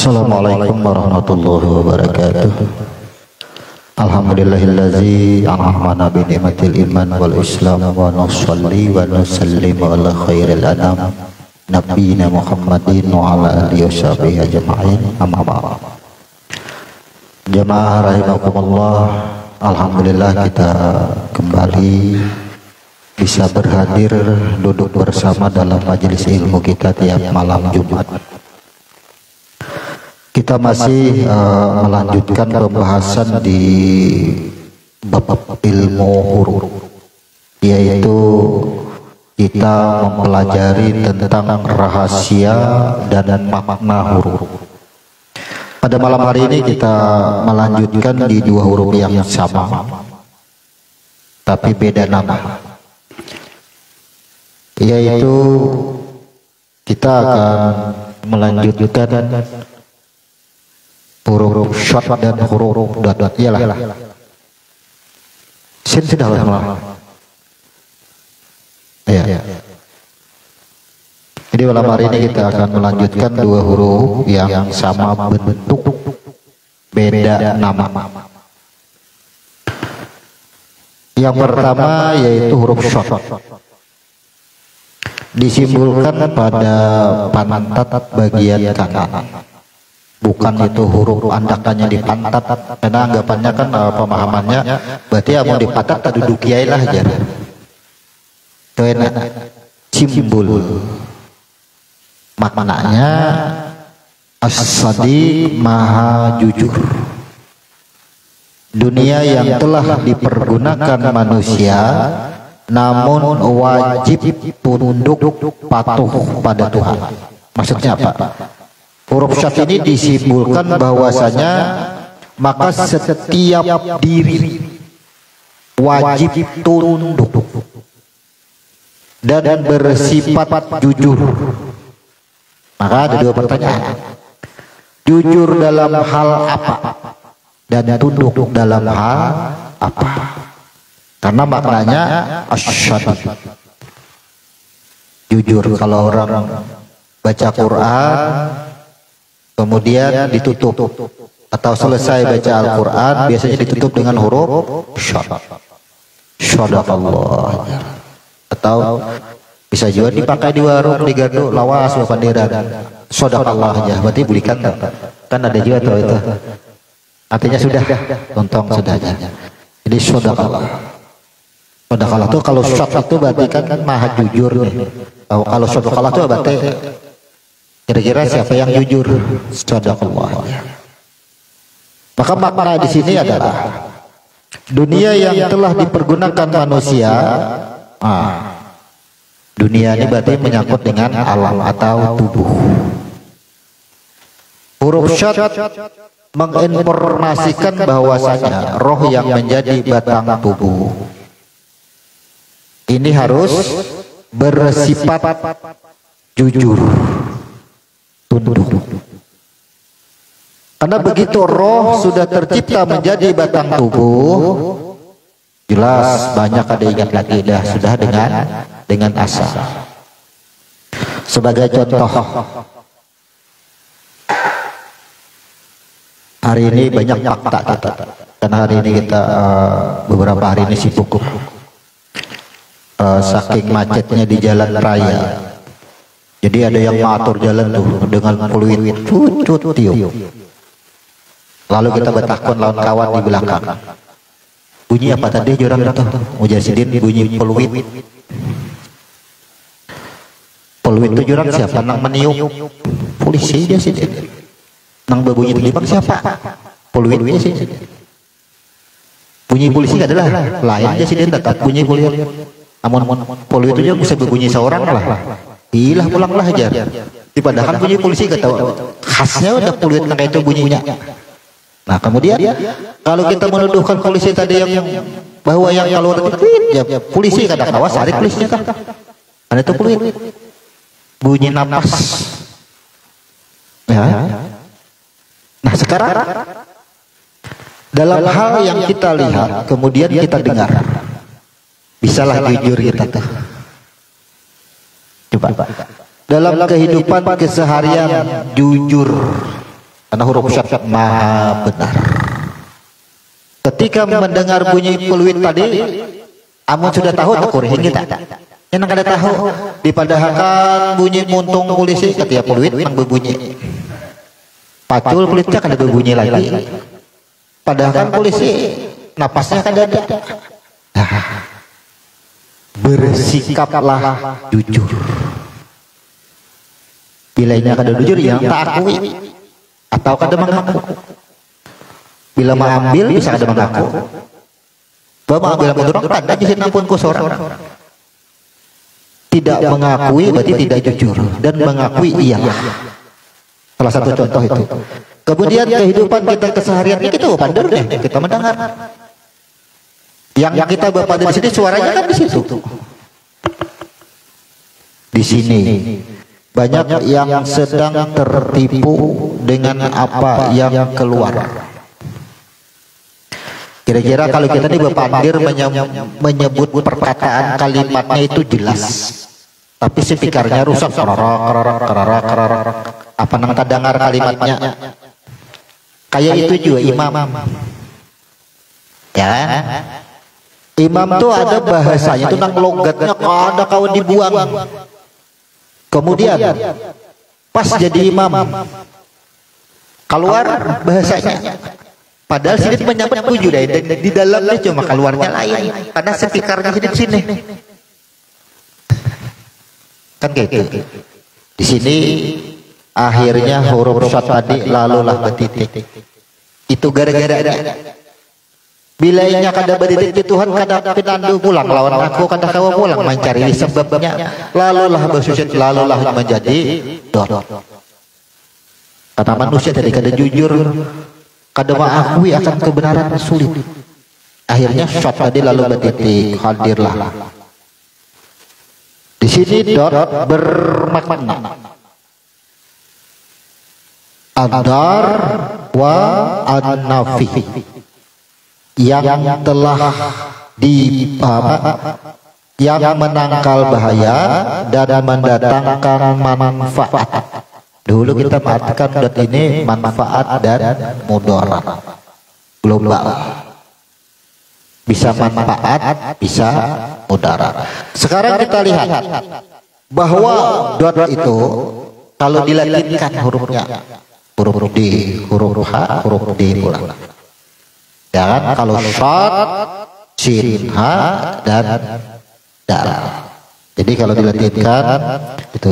Assalamualaikum warahmatullahi wabarakatuh. Alhamdulillahillazi an'amana bi ni'matil iman wal islam wa nusalli wa nusallim ala khairil anam nabiyina Muhammadin wa ala alihi washabihi ajma'in. Amma ba'd. Jamaah rahimakumullah, alhamdulillah kita kembali bisa berhadir duduk bersama dalam majelis ilmu kita tiap malam Jumat. Kita masih melanjutkan pembahasan di bab ilmu huruf, yaitu kita mempelajari tentang rahasia dan makna huruf. Pada malam hari ini kita melanjutkan di dua huruf yang sama tapi beda nama, yaitu kita akan melanjutkan huruf syad dan huruf dad. Iyalah, sin sudah lama. Ya. Jadi malam hari ini kita akan melanjutkan dua huruf yang sama bentuk, beda nama. Yang pertama yaitu huruf syad, disimbolkan pada pantat bagian kanan. Bukan itu huruf andakannya di pantat, karena anggapannya kan pemahamannya berarti ya mau di pantat tak duduk kiai lah aja. Itu enak, simbol. Maknanya as-sadi maha jujur. Dunia yang telah dipergunakan manusia, namun wajib tunduk patuh pada Tuhan. Maksudnya apa? Huruf syad ini disimbolkan bahwasanya maka setiap diri wajib tunduk dan bersifat jujur. Maka ada dua pertanyaan: jujur dalam hal apa dan tunduk dalam hal apa? Karena maknanya asyhadu, jujur. Kalau orang baca Quran kemudian ditutup atau selesai baca Al-Quran biasanya ditutup dengan huruf syad, syadaqallah, atau bisa juga dipakai di warung, di gardu, lawas, pandiran, syadaqallah aja, berarti belikan kan ada juga tuh itu, artinya sudah tontong sudah aja. Jadi syadaqallah, syadaqallah tuh kalau syad itu berarti kan maha jujur nih. Kalau syadaqallah tuh berarti kira-kira siapa yang jujur? Sadaqallah. Maka makna di sini adalah dunia yang telah dipergunakan manusia. Dunia ini berarti menyangkut dengan alam atau tubuh. Huruf syad menginformasikan bahwasanya roh yang menjadi batang tubuh ini harus bersifat jujur, tunduk. Karena begitu roh sudah tercipta menjadi batang tubuh, jelas banyak ada ingat lagi dah sudah dengan asa. Sebagai contoh, hari ini banyak fakta kita, karena hari ini kita beberapa hari ini sibuk saking macetnya di jalan raya. Jadi ada yang mengatur jalan tuh dengan fluid tiup. Lalu kita bertakun lawan kawan di belakang. Bunyi apa tadi jurang itu? Mujasidin bunyi fluid. Fluid itu jurang siapa? Nang meniup. Polisi dia sih. Nang berbunyi telipang siapa? Fluid dia sih. Bunyi polisi adalah lain dia sih, dia tetap bunyi fluid. Amun fluid itu juga bisa berbunyi seorang lah. Ilah pulanglah aja. Padahal bunyi polisi gak tahu khasnya udah fluid kayak itu bunyinya. Nah kemudian kalau kita menuduhkan polisi tadi yang bahwa yang kalau ya polisi kadang kawas hari polisinya kan ada itu fluid bunyi napas ya. Nah sekarang dalam hal yang kita lihat kemudian kita dengar, bisalah jujur kita tuh. Coba dalam kehidupan keseharian jujur karena huruf syad maha benar. Ketika mendengar bunyi peluit tadi, amun sudah tahu takurih kita. Yang kada tahu dipadahakan bunyi muntung polisi ketika peluit nang berbunyi. Pacul pelitnya kada berbunyi lagi. Padahal polisi napasnya kada ada. Bersikaplah jujur. Bilanya kada jujur yang tak akui atau kada mengaku. Bila mengambil bisa kada mengaku. Bahwa mengambil mundur tanda jisin ampun kusoran. Tidak mengakui berarti tidak jujur, dan mengakui iyalah. Salah satu contoh itu. Kemudian kehidupan kita keseharian ini kita pandernya, kita mendengar. Yang kita bapak di sini suaranya kan di situ. Di sini banyak yang sedang tertipu dengan apa yang keluar. Kira-kira kalau kita nih berpandir menyebut perkataan kalimatnya itu jelas, tapi speakernya rusak, kerorok. Apa nang dengar kalimatnya? Kayak itu juga imam, ya kan? Imam tuh ada bahasanya tuh nang logatnya ada kau dibuang. Kemudian pas jadi imam keluar bahasanya. Padahal sini menyambut tujuh dan di dalamnya cuma keluarnya lain karena speakernya di sini. Kan gitu. Di sini akhirnya huruf syad tadi lalulah betitik. Itu gara-gara bilainya kada betitik Tuhan kada pinandu pulang lawan aku kada kawa pulang mencari sebabnya. Lalulah bersusit lalulah menjadi dot. Kata manusia tadi kada jujur, kada mengakui akan kebenaran sulit. Akhirnya syad tadi lalu betitik hadirlah. Di sini dot bermakna adar wa an-nafi, yang telah yang menangkal bahaya dan mendatangkan manfaat. Dulu kita mengatakan dot ini manfaat dan mudarat global. Bisa manfaat, bisa mudarat. Sekarang kita lihat bahwa dot itu kalau dilatinkan hurufnya, huruf D, huruf H, huruf D pula. Dan kalau syad, sin, H, dan dal. Jadi kalau dilatinkan itu.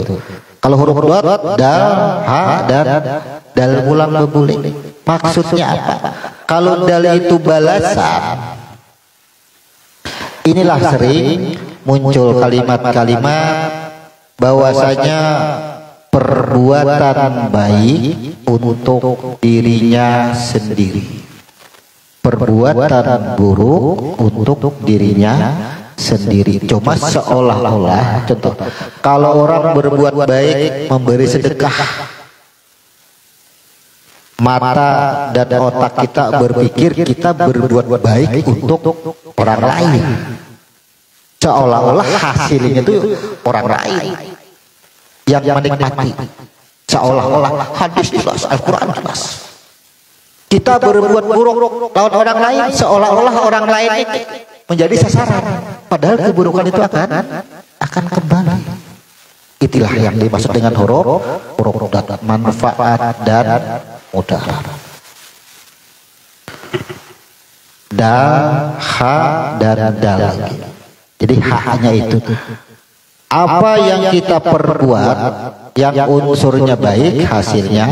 Kalau huruf dot, dal, ha, dan dal ulang berbuli. Maksudnya apa? Kalau dal itu balasan, inilah sering muncul kalimat-kalimat bahwasanya perbuatan baik untuk dirinya sendiri, perbuatan buruk untuk dirinya sendiri. Cuma seolah-olah, contoh, kalau orang berbuat baik memberi sedekah, mata dan otak kita berpikir kita berbuat baik untuk orang lain, seolah-olah hasilnya itu orang lain yang menikmati, seolah-olah hadis jelas, Al-Quran jelas. Kita berbuat buruk lawan orang lain, seolah-olah orang lain menjadi sasaran, padahal keburukan itu akan kembali. Itulah yang dimaksud dengan huruf dot, manfaat dan mudarat. Dal, ha, dan dal lagi. Jadi ha-nya itu apa yang kita perbuat yang unsurnya baik, hasilnya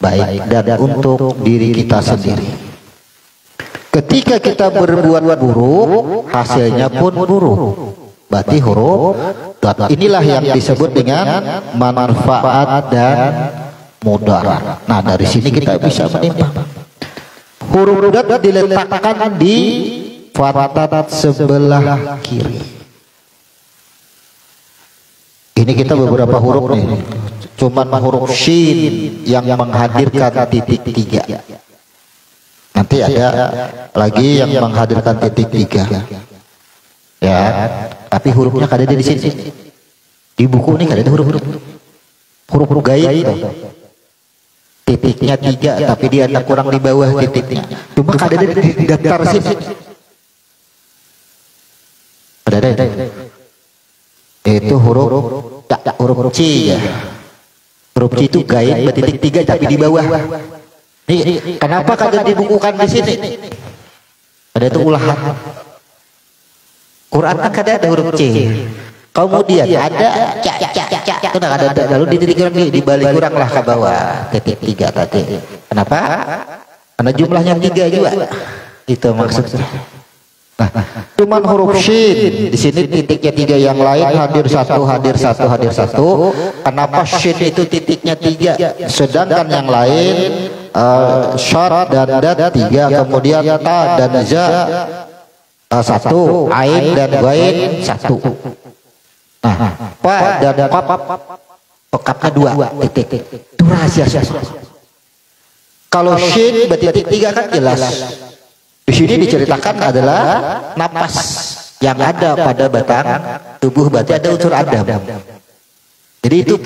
baik dan untuk diri kita sendiri. Ketika kita berbuat buruk, hasilnya pun buruk. Berarti huruf dot inilah yang disebut dengan manfaat dan mudarat. Nah, dari sini kita bisa menimbang. Huruf dot diletakkan di fatat sebelah kiri. Ini kita beberapa huruf nih. Cuman huruf shin yang menghadirkan titik 3. Nanti ada lagi yang menghadirkan titik 3. Ya, tapi hurufnya kada ada di sini. Di buku ini kada ada huruf-huruf. Huruf-huruf gaib itu. titiknya 3 tapi dia ada kurang di bawah titiknya. Cuma kada ada di daftar sini. Ada. Itu huruf C ya. Huruf C itu gaib titik 3 tapi di bawah. Nih, kenapa kagak dibukukan di sini? Ada itu ulahan. Quran kan ada huruf C. Kemudian ada ada lalu di balik kurang lah ke bawah titik 3 tadi. Kenapa? Karena jumlahnya 3 juga. Itu maksudnya. Nah, cuman huruf shin di sini titiknya 3, yang lain hadir satu. Kenapa shin itu titiknya 3, sedangkan yang lain shad dan dat 3, kemudian ta dan za 1, ain dan ghain 1. Nah, pa dan pap pekapnya 2 titik. Itu rahasia. Kalau shin bertitik 3 kan jelas. Di sini diceritakan adalah napas yang ada pada batang tubuh, berarti ada unsur Adam. Jadi itu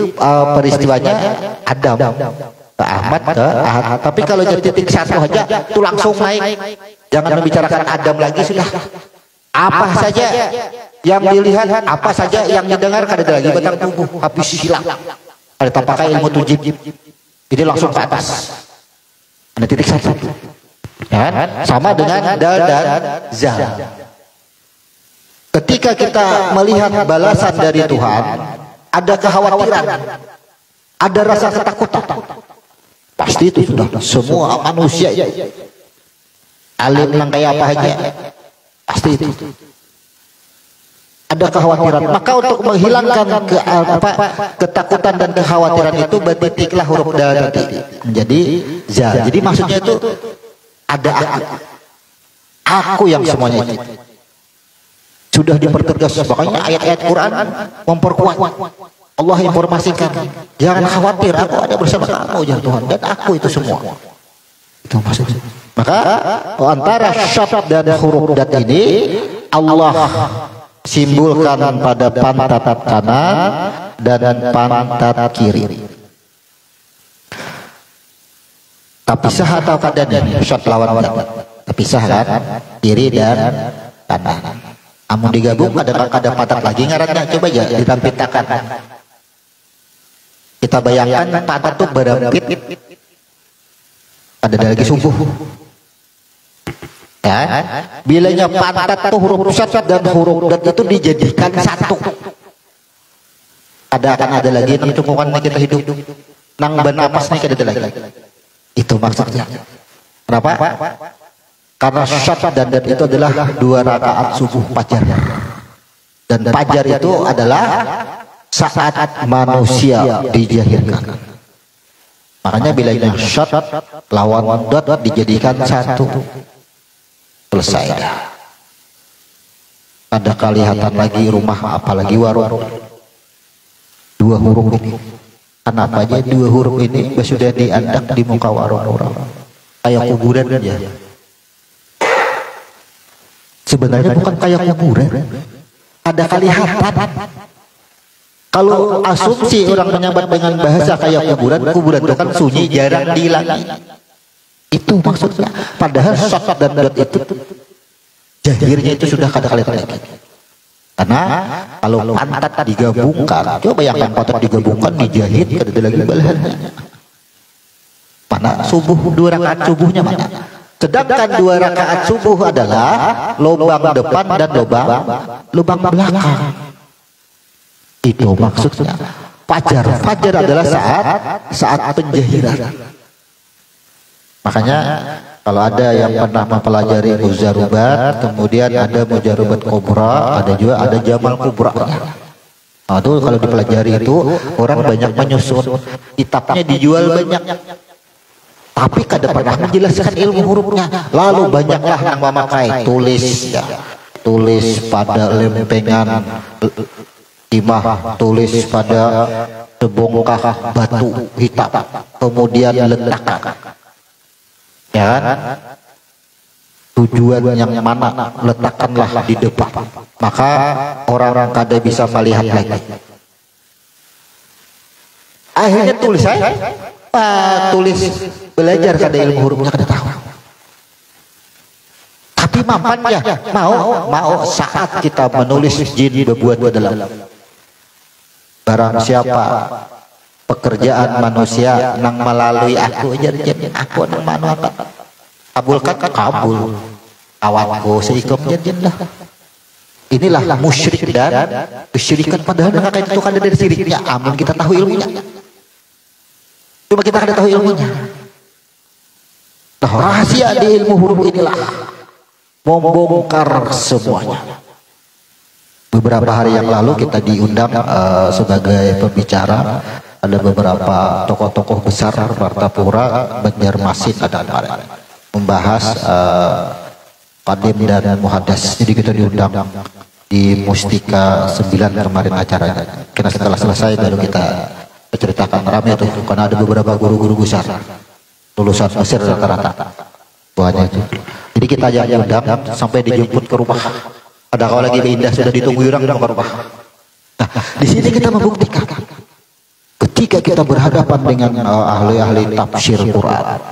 peristiwanya Adam ke Ahmad ke Ahad. Tapi kalau jadi titik 1 aja itu langsung naik. Jangan membicarakan Adam lagi, sudah. Apa saja yang dilihat, apa saja yang didengar, kada ada lagi batang tubuh, habis hilang. Ada pakai ilmu tujib. Jadi langsung ke atas. Ada titik 1. Ya, sama dengan dal dan za. Ketika kita melihat balasan dari Tuhan, ada kekhawatiran, ada rasa ketakutan. Pasti itu sudah semua manusia alim nang kayak apa aja, pasti itu ada kekhawatiran. Maka untuk menghilangkan ketakutan dan kekhawatiran itu bertitiklah huruf dal tadi menjadi za. Jadi maksudnya itu ada aku yang semuanya itu sudah dipertegas. Makanya ayat-ayat Quran memperkuat. Allah informasikan, jangan khawatir, aku ada bersama kamu ya Tuhan, dan aku itu semua. Itu maksudnya. Maka antara syad dan huruf dat ini Allah simbolkan pada pantat kanan dan pantat kiri. Tapi sah atau kadang syad lawan dat. Tapi sah kan kiri dan kanan. Amun digabung ada pantat lagi ngarannya, coba aja ditampilkan. Kita bayangkan pantat tuh berampit, ada lagi subuh. Ya, bilanya pantat tuh huruf syad dan huruf dat itu dijadikan satu. Akan ada lagi nang cungkungan kita hidup, nang bernapas nih ada lagi. Itu maksudnya. Kenapa? Karena syad dan dat itu adalah 2 rakaat subuh fajar. Dan fajar itu adalah saat manusia dijahirkan. Makanya bila yang syad lawan dat dijadikan satu, selesai. Ada kelihatan lagi rumah, apalagi warung. 2 huruf ini. Kenapa aja 2 huruf ini sudah diandak di muka warung-warung kayak kuburan aja. Sebenarnya bukan kayak kuburan, ada kelihatan. Kalau asumsi orang menyambat dengan bahasa kayak kuburan itu kan sunyi, jarang dihilangi. Itu maksudnya. Padahal syad dan dat itu jahirnya itu sudah kada kelihatan lagi. Karena kalau pantat digabungkan, coba bayangkan pantat digabungkan dijahit, kada lagi balahannya. Mana subuh 2 rakaat subuhnya mana? Sedangkan 2 rakaat subuh adalah lubang depan dan lubang belakang. Itu maksudnya. Fajar adalah saat penjahiran. Makanya kalau ada yang pernah mempelajari mujarubat, kemudian ada mujarubat kubra, ada jamal kubra. Nah, itu kalau dipelajari itu orang banyak menyusun, kitabnya dijual banyak, tapi kada pernah menjelaskan ilmu hurufnya. Lalu banyaklah yang memakai tulis pada lempengan timah, tulis pada sebongkah batu hitam, kemudian letakkan. Ya kan? Tujuan yang mana, letakkanlah di depan, maka orang-orang kada bisa melihat lagi. Akhirnya tulisan tulis belajar kada ilmu hurufnya kada tahu. Tapi mampannya mau saat kita menulis jin berbuat dalam. Barang siapa pekerjaan manusia nang melalui aku jin aku nang manu apa kabulkan kabul awatku seikom jin lah. Inilah musyrik dan kesyirikan, padahal mereka itu kan dari syiriknya. Amun kita tahu ilmunya, cuma kita kada tahu ilmunya. Nah, rahasia di ilmu huruf inilah membongkar semuanya. Beberapa hari yang lalu kita diundang sebagai pembicara, ada beberapa tokoh-tokoh besar Martapura, Banjarmasin ada kemarin membahas Qadim dan Muhaddas. Jadi kita diundang di Mustika 9 kemarin acaranya. Karena setelah selesai baru kita ceritakan ramai tuh, karena ada beberapa guru-guru besar lulusan Mesir rata-rata banyak itu. Jadi kita aja diundang sampai dijemput ke rumah. Ada kalau lagi pindah sudah ditunggu orang ke rumah. Nah, di sini kita membuktikan ketika kita berhadapan dengan ahli-ahli tafsir Quran,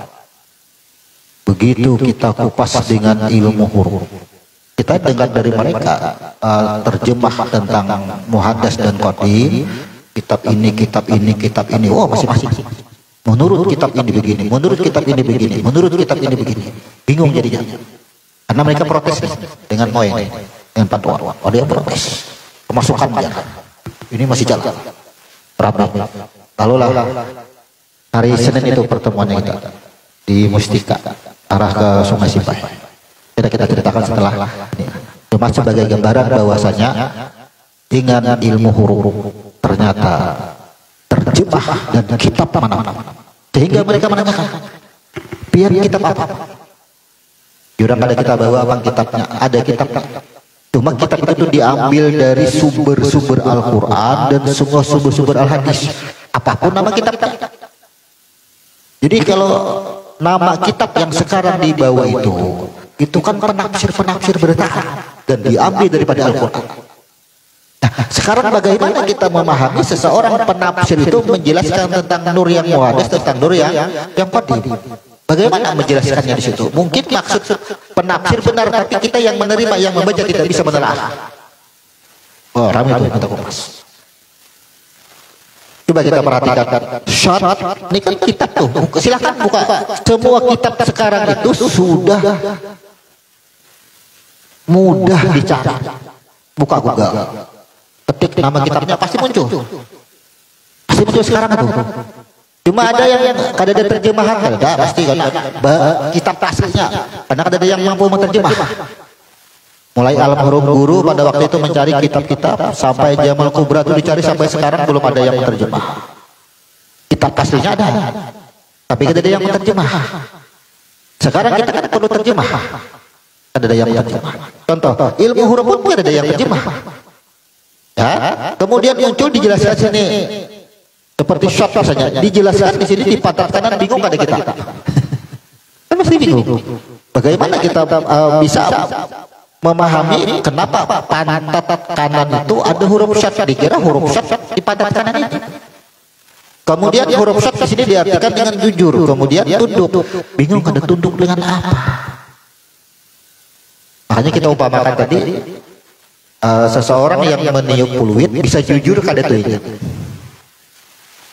begitu kita kupas dengan ilmu huruf, kita dengar dari mereka terjemah tentang Muhaddas dan Qadim, kitab ini, oh masing-masing. Menurut kitab ini begini, menurut kitab ini begini, menurut kitab ini begini. Bingung jadinya. Karena mereka protes dengan Moen, dengan Fatwa. Ada yang protes. Pemasukannya ini masih jalan. Ramai. Lalu hari Senin itu pertemuannya kita di Mustika arah ke Sungai Sipai. Kita ceritakan setelah ini. Cuma sebagai gambaran bahwasanya dengan ilmu huruf ternyata terjemah dan kitab mana-mana. Sehingga mereka menanyakan, biar kitab apa? Jurang ada kita bawa abang kitabnya, ada kitabnya. Cuma kitab itu diambil dari sumber-sumber Al-Quran dan semua sumber-sumber Al-Hadis. Apapun nama kitabnya. Jadi kalau nama kitab yang sekarang dibawa itu kan penafsir bertahan dan diambil daripada Al-Quran. Nah, sekarang bagaimana kita memahami seseorang penafsir itu menjelaskan tentang nur yang muhaddas, tentang nur yang qadim? Bagaimana menjelaskannya di situ? Mungkin maksud penafsir benar, tapi kita yang menerima, yang membaca tidak bisa menelaah. Oh, ramai itu kita kupas. Coba kita perhatikan syarat. Ini kan kitab tuh. Silakan buka. Semua kitab sekarang itu sudah mudah dicari. Buka Google. Ketik nama kitabnya pasti muncul. Pasti muncul sekarang itu. Cuma ada yang kada ada terjemahan, ada pasti kan kitab aslinya. Karena kada ada yang mampu menerjemah. Mulai Alam Huruf Guru pada waktu itu mencari kitab-kitab sampai Jamal Kubra itu dicari sampai sekarang belum ada yang menerjemah. Kitab aslinya ada, tapi kada ada yang menerjemah. Sekarang kita kan perlu terjemah. Kada ada yang menerjemah. Contoh, ilmu huruf pun kada ada yang terjemah. Ya, kemudian muncul dijelaskan sini seperti shot misalnya, dijelaskan di sini di pantat kanan, bingung kada kita? Kan mesti bingung. Bagaimana kita bisa memahami kenapa pantat kanan itu ada huruf shot? Dikira huruf shot di pantat kanan ini. Kemudian huruf shot di sini diartikan dengan jujur, kemudian tunduk. Bingung kada tunduk dengan apa? Makanya kita umpamakan tadi. Seseorang yang meniup fluid bisa jujur kada tuh ini.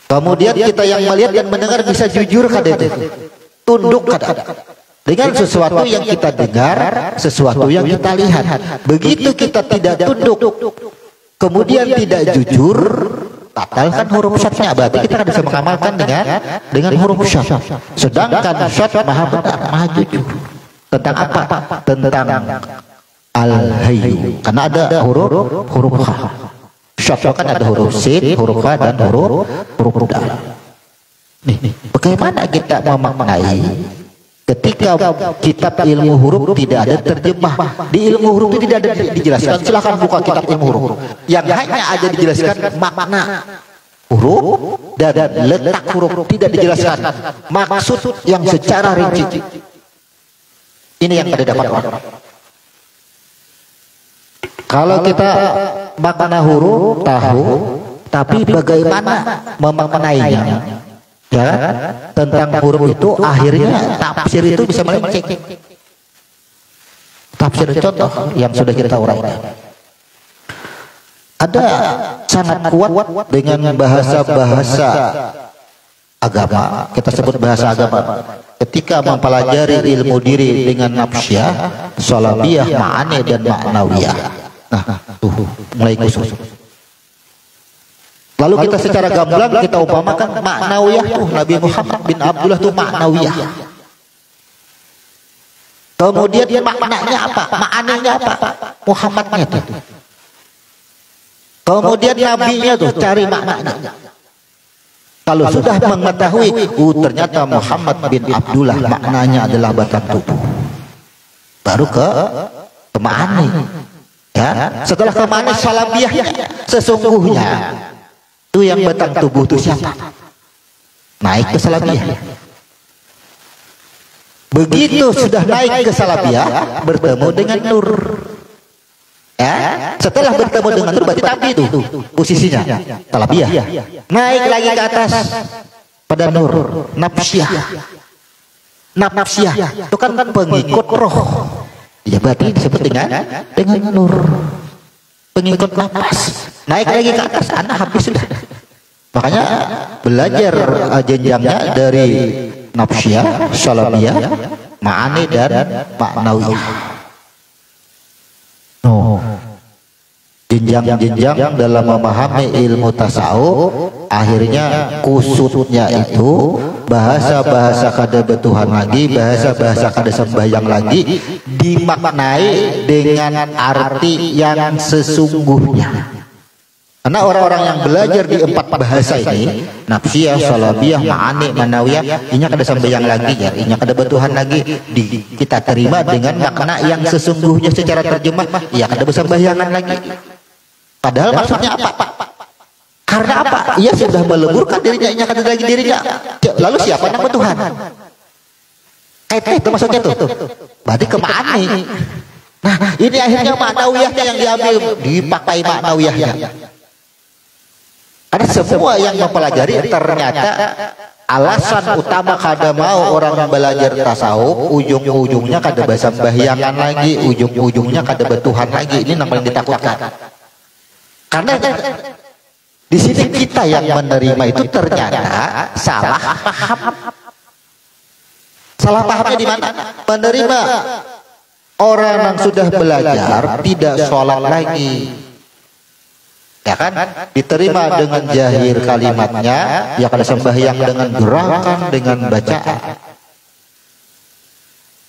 Kemudian kita yang melihat dan mendengar bisa jujur kada itu. Tunduk kada. Dengan sesuatu yang kita dengar, sesuatu yang kita lihat. Begitu kita tidak tunduk, kemudian tidak jujur, batalkan huruf syatnya. Berarti kita kada bisa mengamalkan dengan huruf syat. Sedangkan syat maha benar, maha jujur. Tentang apa? Tentang Al-Hayyu, karena ada huruf H. Syat kan ada huruf sin, huruf H dan huruf dal. Nih, bagaimana kita memaknai ketika kitab ilmu huruf tidak ada terjemah? Di ilmu huruf itu tidak ada dijelaskan. Silakan buka kitab ilmu huruf. Yang hanya ada dijelaskan makna huruf dan letak huruf, tidak dijelaskan maksud yang secara rinci. Ini yang tidak dapat orang. Kalau kita makna huruf tahu, tapi bagaimana memaknainya? Ya kan? Tentang huruf itu akhirnya tafsir itu bisa melenceng. Tafsir contoh yang sudah kita uraikan. Ada sangat kuat dengan bahasa-bahasa agama, kita sebut bahasa agama. Ketika mempelajari ilmu diri dengan nafsiyah, sholabiyah, ma'ani dan ma'nawiyah. Nah, tuh mulai kusuk. Lalu kita secara gamblang kita umpamakan ma'nawiyah tuh Nabi Muhammad bin Abdullah tuh ma'nawiyah. Kemudian maknanya apa? Ma'aninya apa? Muhammadnya tuh. Kemudian nabinya tuh cari maknanya. Kalau sudah mengetahui, ternyata Muhammad bin Abdullah maknanya adalah batang tubuh. Baru ke ma'ani. Ya, setelah ke ma'ani salabiyahnya sesungguhnya itu yang batang tubuh itu siapa? Naik ke salabiyah. Begitu sudah naik ke salabiyah, bertemu dengan nur. Ya, setelah bertemu dengan nur berarti tapi itu posisinya salabiyah. Naik lagi ke atas pada nur, nafsiyah. Nafsiyah itu kan pengikut roh. Ya berarti disebut dengan nur. Pengikut nafas. Naik lagi ke atas, anak habis sudah. Makanya belajar jenjangnya dari nafsiyah, salabiyah, ma'ani dan ma'nawiyah. Jenjang-jenjang dalam memahami ilmu tasawuf, akhirnya kusutnya itu bahasa-bahasa kada betuhan lagi, bahasa-bahasa kada sembahyang lagi dimaknai dengan arti yang sesungguhnya. Karena orang-orang yang belajar di 4 bahasa ini, nafsiyah, salabiyah, ma'ani, manawiyah, ini kada sembahyang lagi ya, ini kada betuhan lagi, kita terima dengan makna yang sesungguhnya secara terjemah, ya kada bersembahyangan lagi. Padahal maksudnya apa? Karena apa? Ia sudah meleburkan dirinya, ia kada lagi dirinya. Lalu siapa yang betuhan? Itu maksudnya tuh. Berarti ke ma'ani. Nah, ini akhirnya ma'nawiyahnya yang diambil, dipakai ma'nawiyahnya. Ada semua yang mempelajari ternyata alasan utama kada mau orang belajar tasawuf, ujung-ujungnya kada bersembahyangan lagi, ujung-ujungnya kada betuhan lagi. Ini yang paling ditakutkan. Karena di sini kita yang menerima itu ternyata salah paham. Salah pahamnya di mana? Menerima orang yang sudah belajar tidak sholat lagi, ya kan? Diterima dengan jahir kalimatnya, ya kada sembahyang dengan gerakan, dengan bacaan.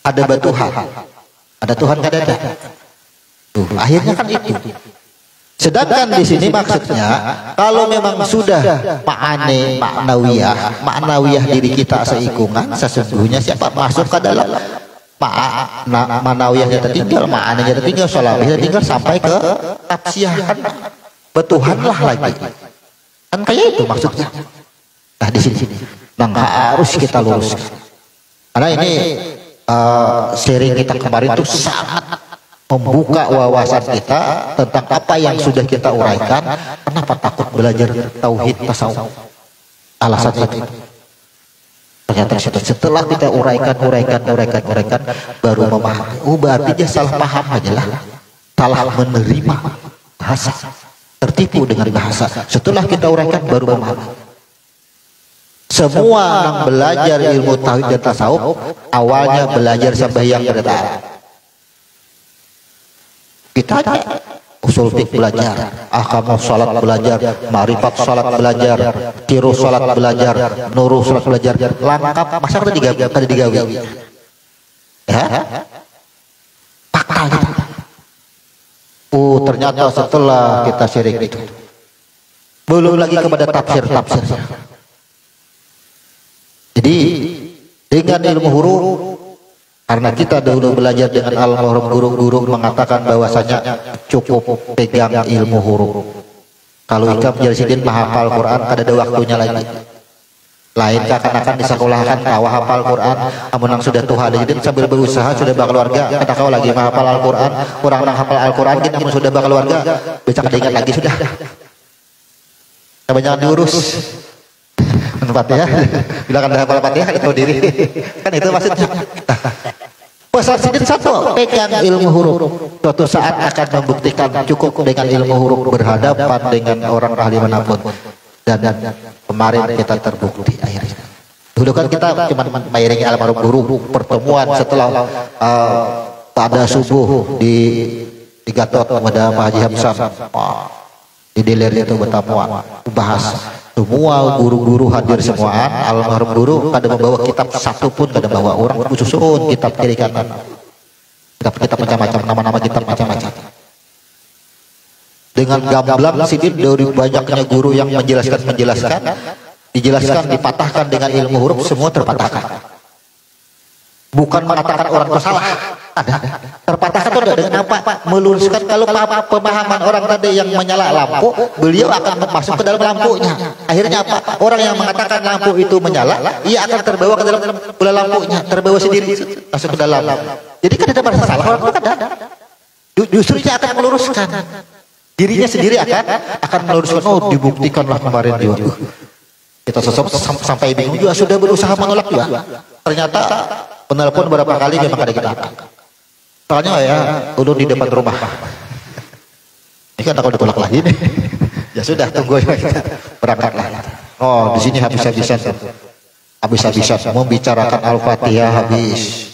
Ada batuhan, ada Tuhan kada ada. Tuh, akhirnya kan itu. Sedangkan di sini maksudnya kalau memang sudah ma'ani, ma'nawiyah diri kita seikungan, sesungguhnya siapa masuk ke dalam manawiyahnya tertinggal, ma'aninya tertinggal, salabiyahnya tertinggal sampai ke tafsiyah, kan betuhanlah lagi. Kan kayak itu maksudnya. Nah di sini harus kita luruskan. Karena ini seri kita kemarin itu sangat membuka wawasan kita tentang apa yang sudah kita uraikan. Kenapa takut belajar tauhid tasawuf? Alasan itu. Ternyata setelah kita uraikan baru memahami. Berarti dia salah paham aja lah. Salah menerima bahasa. Tertipu dengan bahasa. Setelah kita uraikan baru memahami. Semua yang belajar ilmu tauhid dan tasawuf awalnya belajar sembahyang pada taat. Kita usul fik belajar, ahkam salat belajar, ma'rifat salat belajar, tiru salat belajar, nuru salat belajar, lengkap. Masa kada digawe? Ya? Pakal gitu. Ternyata setelah kita syirik itu, belum lagi kepada tafsir. Jadi dengan ilmu huruf, karena kita dahulu belajar dengan almarhum guru-guru mengatakan bahwasanya cukup pegang ilmu huruf. Kalau ikam Jalsidin menghafal Quran, kada ada waktunya lagi. Lain seakan-akan disekolahkan kau hafal Quran, namun yang sudah Tuhan Jalsidin sambil berusaha sudah berkeluarga, kata kau lagi menghafal Al-Quran, orang hafal Al-Quran kita sudah berkeluarga, bisa kada ingat lagi sudah. Kebanyakan diurus. Fatihah, bila kan hafal Fatihah itu diri, kan itu maksudnya. Pesan sidin satu, pegang ilmu huruf. Suatu saat akan membuktikan cukup dengan ilmu huruf berhadapan dengan orang ahli manapun. Dan kemarin kita terbukti akhirnya. Dulu kan kita cuma mengiringi almarhum guru pertemuan setelah pada subuh di Gatot pada Pak Haji Hamzah. Di Delir itu bertamuan, bahas semua guru-guru hadir semuaan. Almarhum guru kada membawa kitab satu pun, kada bawa, orang susun kitab kiri kanan, kitab macam-macam, nama-nama kitab macam-macam. Dengan gamblang sidin dari banyaknya guru yang menjelaskan, dijelaskan, dipatahkan dengan ilmu huruf, semua terpatahkan. Bukan mengatakan orang itu salah, ada terpatahkan itu dengan apa? Meluruskan. Kalau pemahaman orang tadi yang menyala lampu, beliau akan masuk ke dalam lampunya. Akhirnya apa? Orang yang mengatakan lampu itu menyala, ia akan terbawa ke dalam bola lampunya, terbawa sendiri masuk ke dalam. Jadi kan ada merasa salah orang itu, ada. Justru ia akan meluruskan. Dirinya sendiri akan meluruskan. Oh, dibuktikanlah kemarin juga. Kita sampai bingung juga, sudah berusaha menolak juga. Ternyata penelpon beberapa kali memang ada kita. Soalnya ya udah di depan rumah. Ini kan takut ditolak lagi nih. Ya sudah, tunggu ya, kita berangkatlah. Oh, di sini habis-habisan membicarakan Al-Fatihah habis.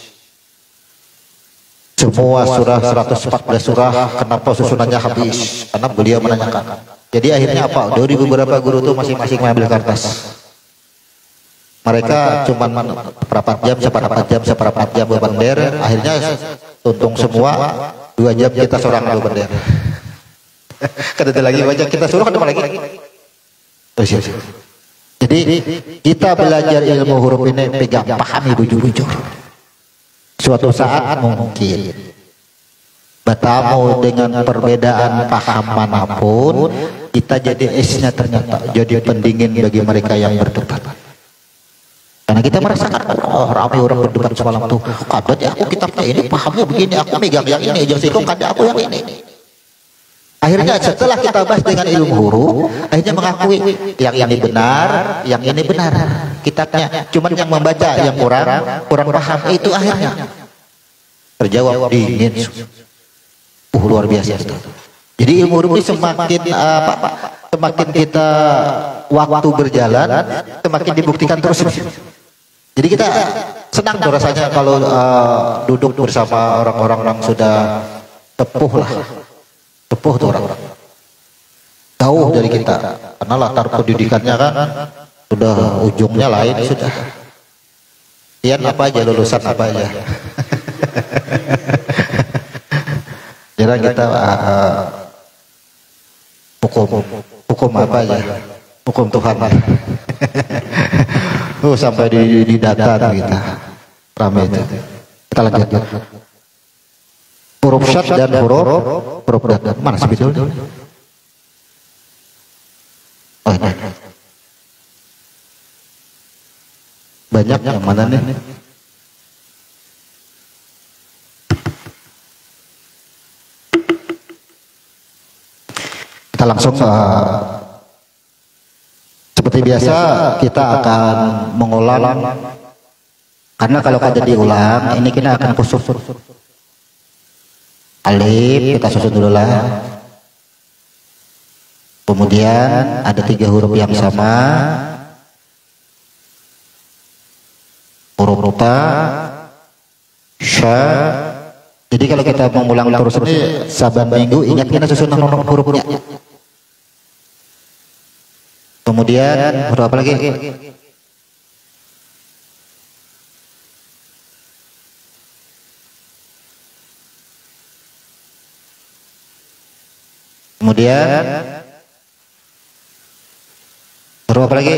Semua surah 114 surah, kenapa susunannya habis? Karena beliau menanyakan. Jadi akhirnya apa? Dari beberapa guru itu masing-masing mengambil kertas. Mereka cuma seperempat jam berbender. Akhirnya tuntung semua 2 jam kita seorang berbender. Kada ada lagi wajah kita suruh, ada lagi. Jadi kita belajar ilmu huruf ini pegang, pahami bujur-bujur. Suatu saat mungkin bertemu dengan perbedaan paham manapun, kita jadi esnya ternyata jadi pendingin bagi mereka yang berdebat. Karena kita merasakan, oh, ramai orang berdebat semalam tuh, kabar ya aku kitabnya ini pahamnya begini, aku megang yang ini, jangan sikong kada aku yang ini. Akhirnya setelah kita bahas dengan ilmu huruf, akhirnya mengakui yang ini benar, yang ini benar kitabnya. Cuman yang membaca yang kurang paham, itu akhirnya terjawab dingin. Luar biasa. Jadi ilmu huruf ini semakin kita waktu berjalan, semakin dibuktikan terus. Jadi kita senang tuh rasanya kalau duduk bersama orang-orang yang sudah tepuh tuh orang jauh dari kita, karena latar pendidikannya kan sudah ujungnya lain sudah. Kian apa aja, lulusan apa aja. Jarang kita hukum apa aja, hukum Tuhan. Sampai di data kita ramai itu. Kita lanjut. Huruf syad dan huruf dat. Mana sebetulnya? Oh, ini. Banyak yang mana nih? Kita langsung seperti biasa kita akan mengulang, karena kalau kada diulang ini kita akan kusut. Alif kita susun dulu lah. Kemudian ada 3 huruf yang sama, huruf ta, sya. Jadi kalau kita mengulang terus ini saban minggu, ingat kita susun hurufnya. Kemudian huruf apa lagi? Kemudian huruf apa lagi?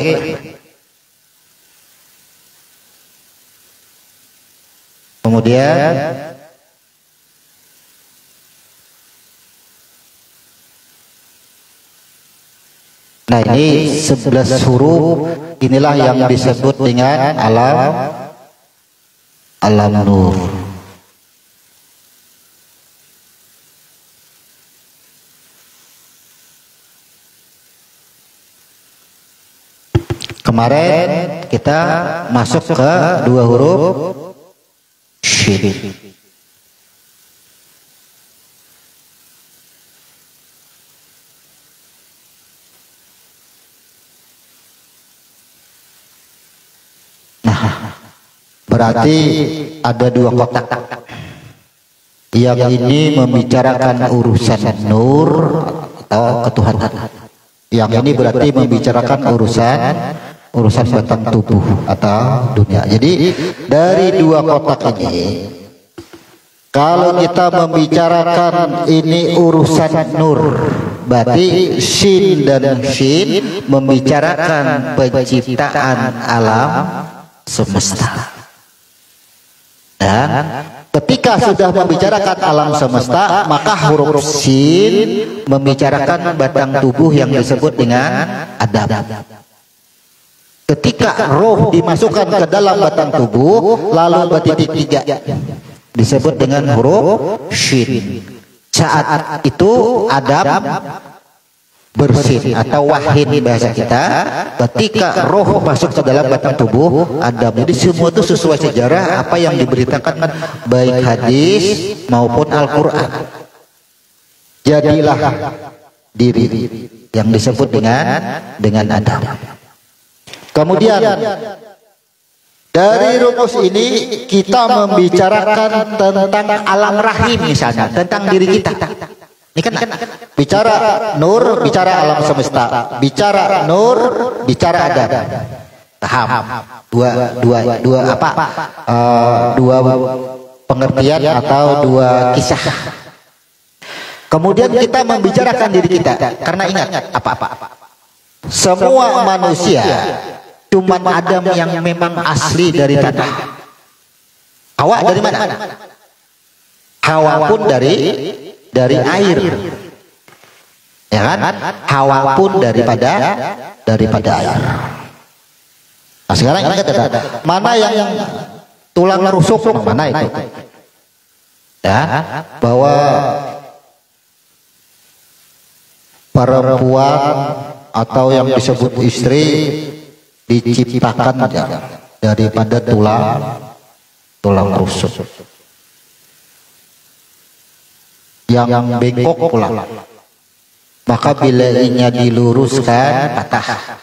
Kemudian nah, ini 11 huruf inilah yang disebut dengan alam nur. Kemarin kita masuk ke dua huruf shin. Nah, berarti ada dua kotak. Yang ini membicarakan urusan nur atau ketuhanan. Yang ini berarti membicarakan urusan batang tubuh atau dunia. Jadi dari dua kotak ini, kalau kita membicarakan ini urusan nur, berarti shin dan shin membicarakan penciptaan alam semesta. Dan ketika sudah membicarakan alam semesta, maka huruf shin membicarakan batang tubuh yang disebut dengan Adam. Ketika roh dimasukkan ke dalam batang tubuh, lalu bertitik tiga, disebut dengan huruf shin. Saat itu Adam bersin atau wahin bahasa kita. Ketika roh masuk ke dalam batang tubuh Adam. Jadi semua itu sesuai sejarah apa yang diberitakan baik hadis maupun Al-Quran. Jadilah diri yang disebut dengan Adam. Kemudian dari rumus ini kita membicarakan tentang alam rahim, misalnya tentang diri kita. Ini kan bicara nur, bicara alam semesta, bicara nur, bicara Adam. Paham? Dua apa? Dua pengertian atau dua kisah. Kemudian kita membicarakan diri kita, karena ingat apa? Semua manusia cuman Adam yang memang asli dari tanah. Hawa dari mana? Hawa pun dari air, ya kan? Hawa pun daripada air. Nah, sekarang ingat mana yang tulang rusuk, mana itu? Ya, bahwa perempuan atau yang disebut istri diciptakan daripada tulang rusuk yang bengkok pula. Maka bila inya diluruskan patah,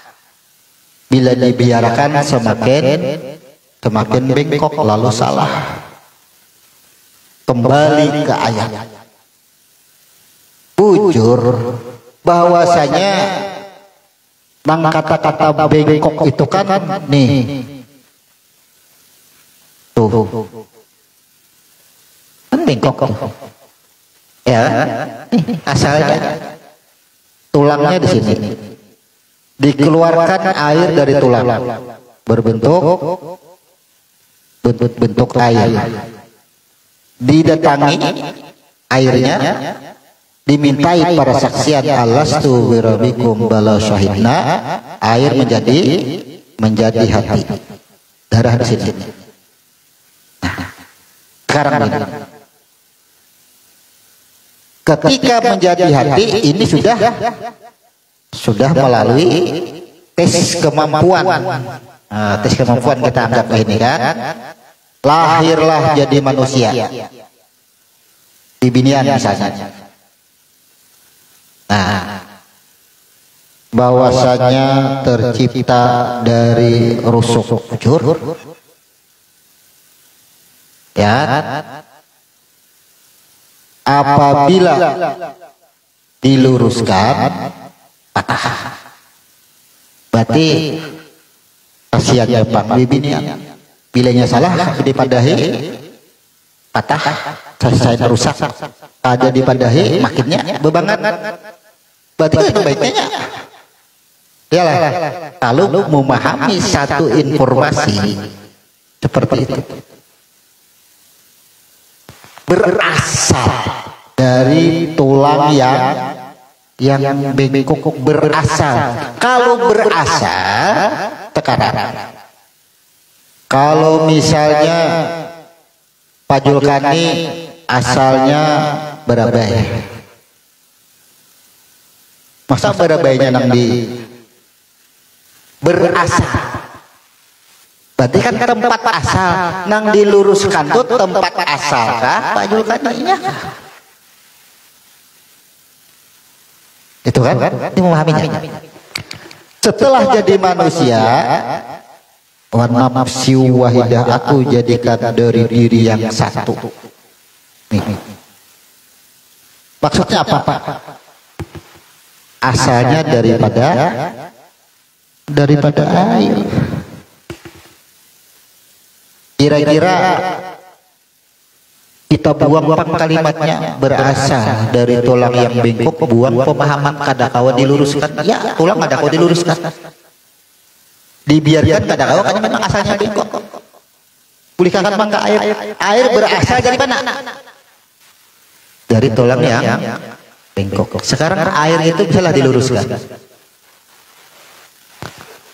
bila dibiarkan semakin bengkok lalu salah, kembali ke ayat. Bujur bahwasanya bang kata-kata bengkok itu kan nih tuh kan bengkok ya, asalnya tulangnya di sini, dikeluarkan air dari tulang berbentuk air, didatangi airnya, dimintai para saksian alastu birabikum bala syahidna, air menjadi hati, darah di sini. Nah, sekarang ini ketika menjadi hati ini sudah melalui tes kemampuan. Nah, tes kemampuan kita anggap ini kan, lahirlah jadi manusia di binian misalnya. Nah, bahwasanya tercipta dari rusuk bujur, ya, apabila diluruskan patah, berarti kasihannya Pak binian, bilanya salah dipadahi patah, saya rusak, ada dipadahi makinnya bebangan. Berarti itu baiknya yalah kalau memahami satu informasi seperti itu, berasal dari tulang yang bengkok, berasal. Kalau berasal tekanan. Kalau misalnya Pak Julkani asalnya Barabai, masa Barabainya nang di berasal. Berarti kan tempat asal nang diluruskan tuh tempat asal kah Pak Julkaninya kah? Itu kan ini memahaminya. Setelah jadi manusia, wa nafsi wahidah, aku jadikan dari diri yang satu. Nih. Maksudnya apa Pak? Asalnya daripada air. Kira-kira kita buang kalimatnya berasal dari tulang yang bengkok, buang pemahaman kadakawa diluruskan. Ya, tulang kadakawa diluruskan. Dibiarkan kadakawa karena memang asalnya bengkok. Pulihkan mangga air. Air berasal dari mana? Dari tulang yang bengkok. Sekarang air itu bisalah diluruskan.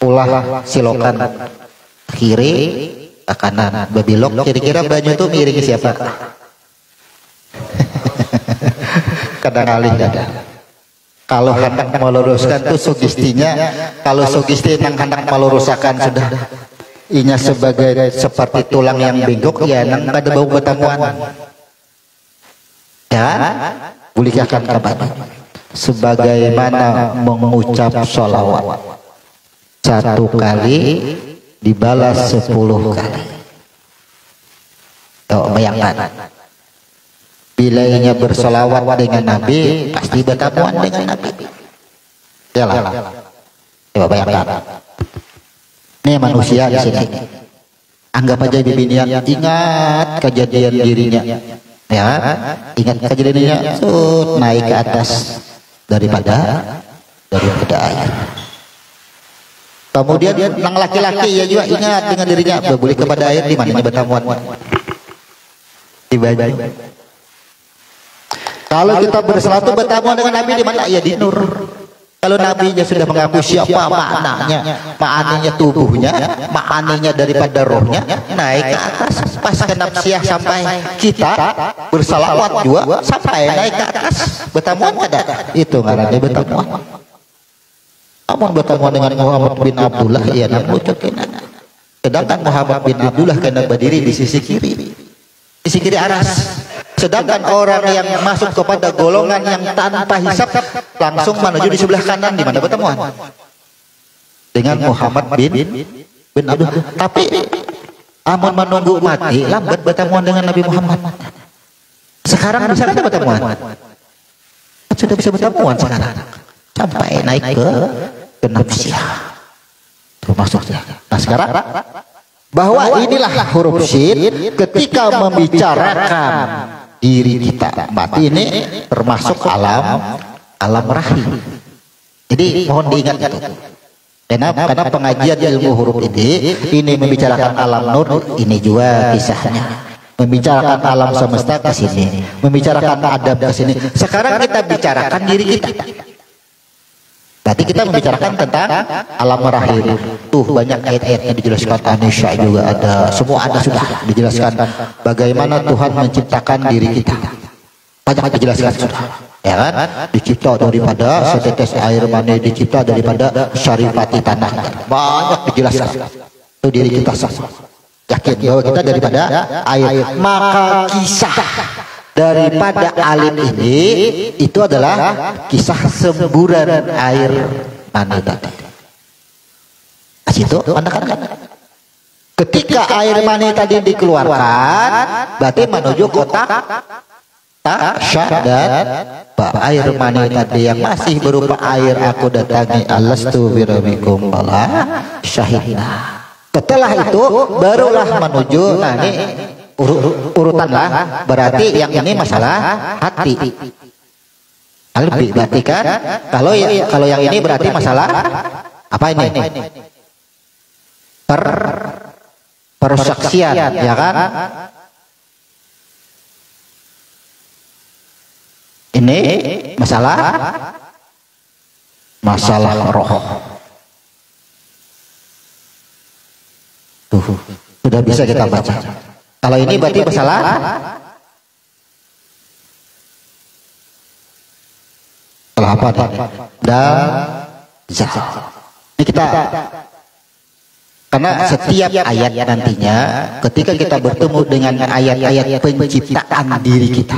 Ulah silokan kiri ke kanan, bebilok kira-kira banyu itu miring siapa? Kadang alih dada. Kalau hendak meluruskan tuh sugistinya, kalau sugisti nang hendak meluruskan sudah inya sebagai seperti tulang yang bengkok ya nang pada bau betamuan. Ya, pulihkan kabar. Sebagaimana mengucap sholawat satu kali dibalas 10 kali. Tuh, bayangkan. Bila ia bersolawat dengan Nabi, pasti bertemuan dengan Nabi. Yalah. Coba bayangkan. Ini manusia di sini. Anggap aja bibinian ingat kejadian dirinya. Ya, ingat kejadian dirinya, naik ke atas daripada air. Kemudian yang laki-laki ya juga ingat dengan dirinya, boleh kepada air di mana bertemuan di baju. Kalau kita berselatu bertemuan dengan Nabi di mana? Ya di nur. Kalau Nabinya sudah mengaku siapa maknanya tubuhnya, maknanya daripada rohnya, naik ke atas pas ke nafsiyah sampai kita bersalawat juga sampai naik ke atas bertemuan kada. Itu ngarannya bertemuan. Amun bertemu dengan Muhammad bin Abdullah ya namun cokenan. Sedangkan Muhammad bin Abdullah kena berdiri di sisi kiri. Di sisi kiri aras. Sedangkan orang yang masuk kepada golongan yang tanpa hisab langsung menuju di sebelah kanan di mana pertemuan dengan Muhammad bin Abdullah. Tapi amun menunggu mati lambat bertemuan dengan Nabi Muhammad. Sekarang bisa ada pertemuan. Sudah bisa bertemuan sekarang. Sampai naik ke nafsiyah termasuknya. Nah sekarang bahwa inilah huruf syin ketika membicarakan diri kita mati ini termasuk alam rahim. Jadi mohon diingat itu. Karena pengajian ilmu huruf ini membicarakan alam nur, ini juga kisahnya. Membicarakan alam semesta ke sini, membicarakan adab ke sini. Sekarang kita bicarakan diri kita. Berarti kita membicarakan tentang alam rahim. Tuh banyak ayat-ayatnya dijelaskan, Anisya juga ada, semua ada sudah dijelaskan bagaimana Tuhan menciptakan diri kita. Banyak dijelaskan sudah. Ya kan? Dicipta daripada setetes air mani, dicipta daripada syarifati tanah. Banyak dijelaskan. Itu diri kita sah. Yakin bahwa kita daripada air. Maka kisah daripada alim ini itu adalah kisah semburan air mani tadi. Situ anak-anak. Ketika air mani tadi dikeluarkan, berarti menuju kotak tasya dan air mani tadi yang masih berupa air aku datangi alastu birabbikum bala syahidna. Setelah itu barulah menuju ini urutan lah, berarti yang ini masalah hati. Lebih berarti kan kalau yang ini berarti masalah apa ini? Persaksian, ya kan? Ini masalah roh. Tuh, sudah bisa kita baca. Kalau ini berarti masalah apa? Dan ini kita Karena setiap ayat nantinya ketika kita bertemu dengan ayat-ayat penciptaan diri kita,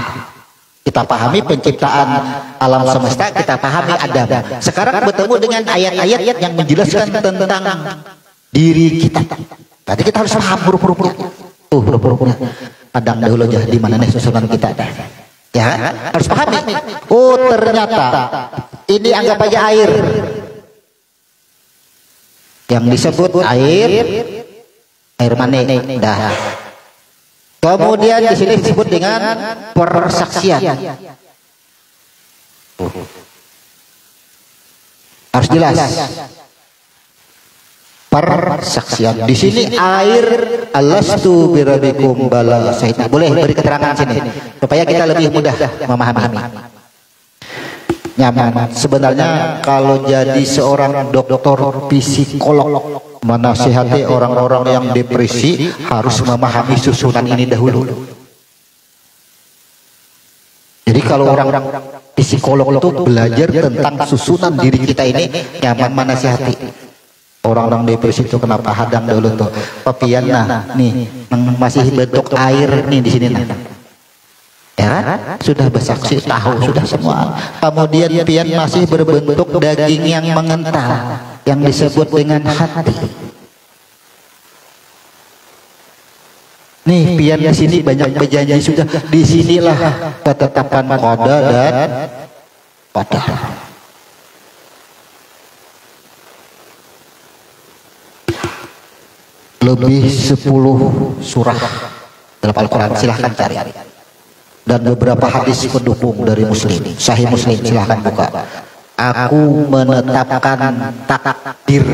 kita pahami penciptaan alam semesta, kita pahami Adam. Sekarang bertemu dengan ayat-ayat yang menjelaskan tentang diri kita. Berarti kita harus paham huruf-hurufnya. Huruf-hurufnya. Adam dahulu aja di mana nih susunan kita. Ya, harus pahami. Oh, ternyata ini anggap aja air. Yang disebut air mani. Dah. Kemudian di sini disebut dengan persaksian. Harus jelas. Persaksian. Di sini air alastu birabikum bala syaitan. Boleh beri keterangan sini supaya kita lebih mudah memahami. Nyaman. Sebenarnya kalau jadi seorang dokter psikolog menasihati orang-orang yang depresi harus memahami susunan ini dahulu. Jadi kalau orang psikolog itu belajar tentang susunan diri kita ini, nyaman menasihati. Orang-orang depresi itu kenapa hadang dahulu tuh papian, nah nih masih bentuk air nih di sini nah. Ya, sudah bersaksi tahu sudah semua. Kemudian pian masih berbentuk daging yang mengental yang disebut dengan hati. Nih pian di sini banyak berjanji sudah. Di sinilah ketetapan qada dan qadar. Lebih 10 surah dalam Al-Quran, silahkan cari. Dan beberapa hadis pendukung dari Muslim, Sahih Muslim, silahkan buka. Aku menetapkan takdir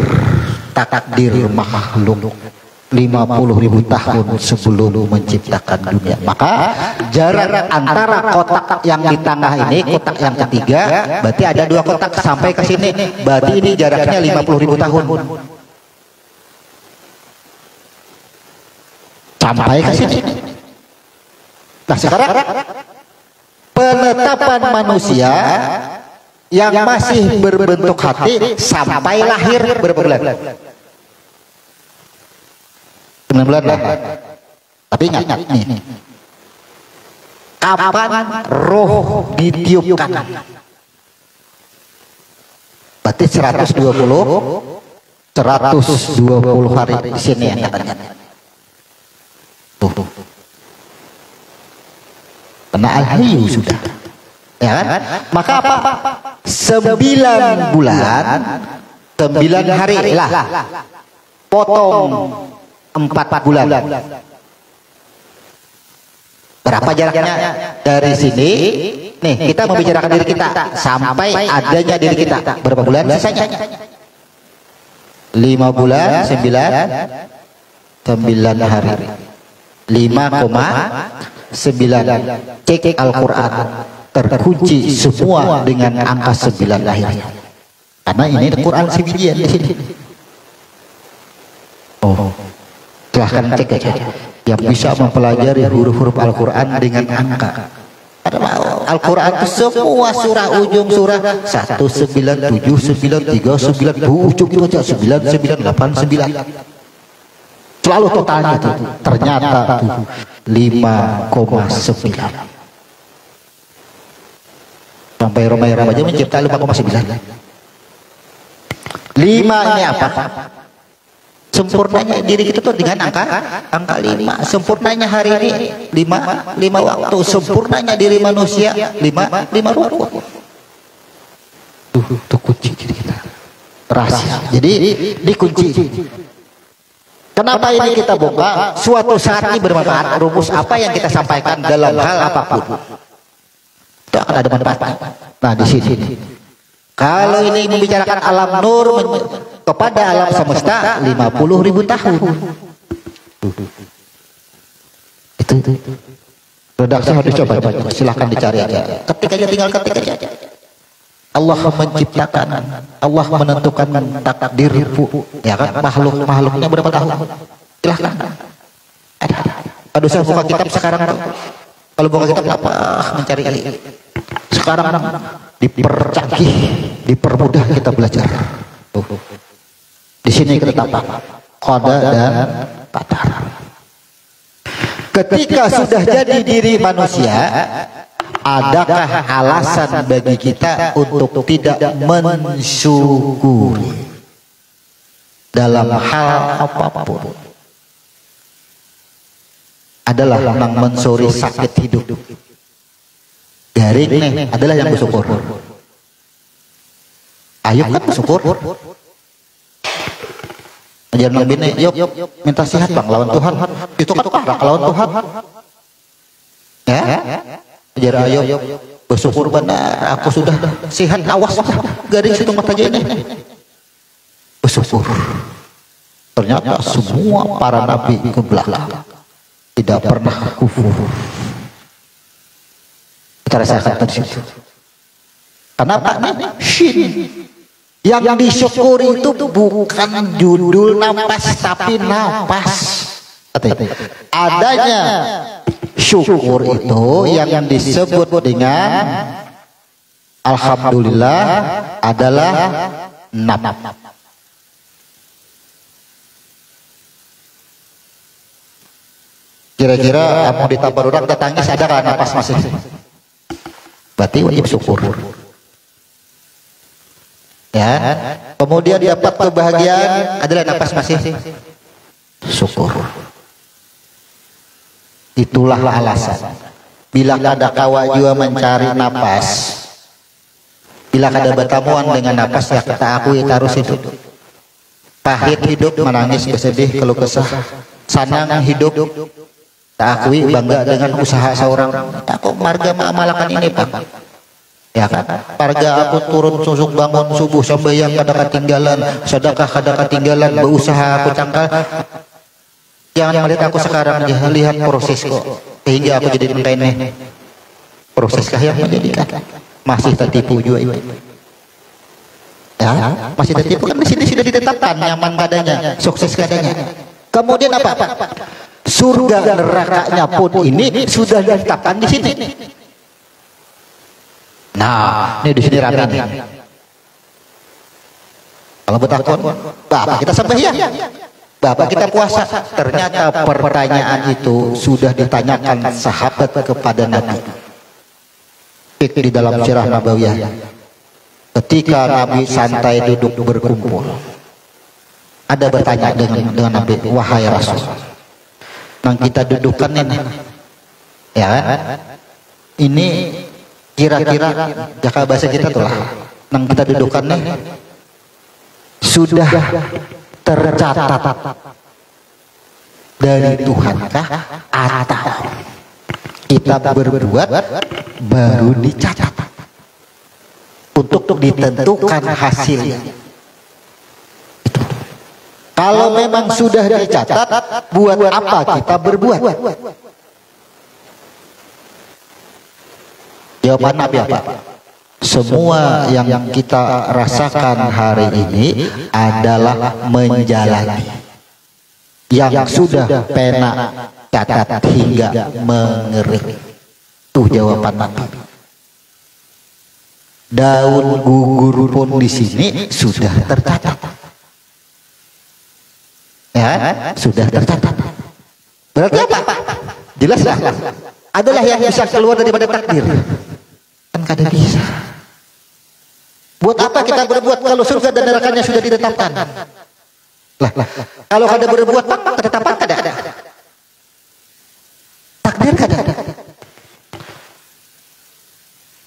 makhluk 50.000 tahun sebelum menciptakan dunia. Maka jarak antara kotak yang di tengah ini, kotak yang ketiga, berarti ada 2 kotak sampai ke sini. Berarti ini jaraknya 50.000 tahun. Sampai ke sini. Nah sekarang penetapan manusia yang masih berbentuk hati sampai lahir berapa bulan? 9 bulan lah. Tapi ingat nih, kapan roh ditiupkan? Berarti 120 hari di sini yang katanya. Tuh. Kena al-hayyu sudah. Ya kan? Maka apa? 9 bulan 9 hari lah. Potong 4 bulan. Berapa jaraknya dari sini? Nih, kita membicarakan diri kita sampai adanya diri kita. Berapa bulan sisanya? 5 bulan 9 hari. 5,9. Cek Al-Quran, terkunci semua dengan angka 9 lahirnya. Karena ini Al-Quran Sibijian di sini. Oh, silahkan cek aja. Yang bisa mempelajari huruf-huruf Al-Quran dengan angka. Al-Quran itu semua surah, ujung surah 197, 93, 9, ujung itu aja 99, 89. Selalu totalnya itu ternyata 5,9. Sampai Romai-Ram aja mencipta 5,9. 5 ini apa? Sempurnanya diri kita tuh dengan angka 5. Sempurnanya hari ini 5 waktu. Sempurnanya diri manusia 5 ruku. Tuh kunci diri kita. Rahasia. Jadi dikunci. Kenapa ini kita buka? Suatu saat ini bermanfaat. Rumus apa yang kita sampaikan dalam hal apapun itu akan ada manfaat. Nah di sini, kalau ini membicarakan alam nur kepada alam semesta 50.000 tahun. Itu. Redaksi harus coba. Silahkan dicari aja. Ketik aja, tinggal ketik aja. Allah menciptakan, Allah menentukan takdir, ya kan, makhluknya berapa tahun? Silahkan. Aduh, saya buka kitab sekarang. Kalau buka kitab apa? Mencari ilmu. Sekarang dipercanggih, dipermudah kita belajar. Di sini ketetapan qada dan qadar. Ketika sudah jadi diri manusia, adakah alasan bagi kita untuk tidak mensyukuri dalam hal apapun? Adalah memang mensuri sakit hidup. Garing nih adalah yang bersyukur. Ayub kan bersyukur. Ajar Bang Bini, yuk minta sihat Bang lawan Tuhan. Itu kan lawan Tuhan. Ya? Ajar Ayub bersyukur benar. Aku sudah sihat, awas garing situ mata aja ini. Bersyukur. Ternyata semua para nabi ke belakang tidak pernah kufur. Kita rasakan di situ. Kenapa? Syin. Yang disyukuri itu bukan judul nafas, tapi nafas. Adanya syukur itu yang disebut dengan alhamdulillah adalah nafas. Kira-kira mau ditambah orang tetangis ada kan nafas masih? Berarti wajib syukur. Ya, kemudian dapat kebahagiaan adalah nafas masih syukur. Itulah alasan. Bila kada kawa jua mencari nafas, bila kada bertamuan dengan nafas ya kita akui terus itu. Pahit hidup, menangis, bersedih, keluh kesah, senang hidup, tak akui bangga dengan usaha seorang. Aku marga mengamalkan ini Pak. Ya kan, warga aku turun susuk bangun subuh sembahyang kada ketinggalan, sedekah kada ketinggalan, berusaha aku cangkal. Jangan melihat aku sekarang aja, lihat proses kok sehingga aku jadi begini. Proseskah yang menjadikan masih tertipu juga. Ya, masih tertipu kan di sini sudah ditetapkan nyaman kadanya, sukses kadanya. Kemudian apa? Surga nerakanya pun ini sudah ditetapkan di sini. Nah, ini di sini rame nih. Kalau bertakon, Bapak kita sembahyang, Bapak kita puasa. Ternyata pertanyaan itu sudah ditanyakan sahabat kepada Nabi. Di dalam sirah Nabawiyah. Ketika Nabi santai duduk berkumpul, ada bertanya dengan Nabi, wahai Rasul, nang kita dudukkan ini, ya kan? Ini kira-kira jaka bahasa kita tuh lah nang kita dudukan nih sudah tercatat dari Tuhan kah atau kita berbuat baru dicatat untuk ditentukan hasilnya. Kalau memang sudah dicatat, buat apa kita berbuat? Jawaban Nabi apa? Semua yang kita rasakan hari ini adalah menjalani yang sudah pena catat hingga mengering. Tuh jawaban Nabi. Daun gugur pun di sini sudah tercatat. Ya, sudah tercatat. Berarti apa? Jelas lah. Adalah yang bisa keluar daripada takdir. Kan kada bisa. Buat apa kita berbuat kalau surga dan nerakanya sudah ditetapkan? Kalau kada berbuat apa ketetapan kada ada. Takdir kada ada.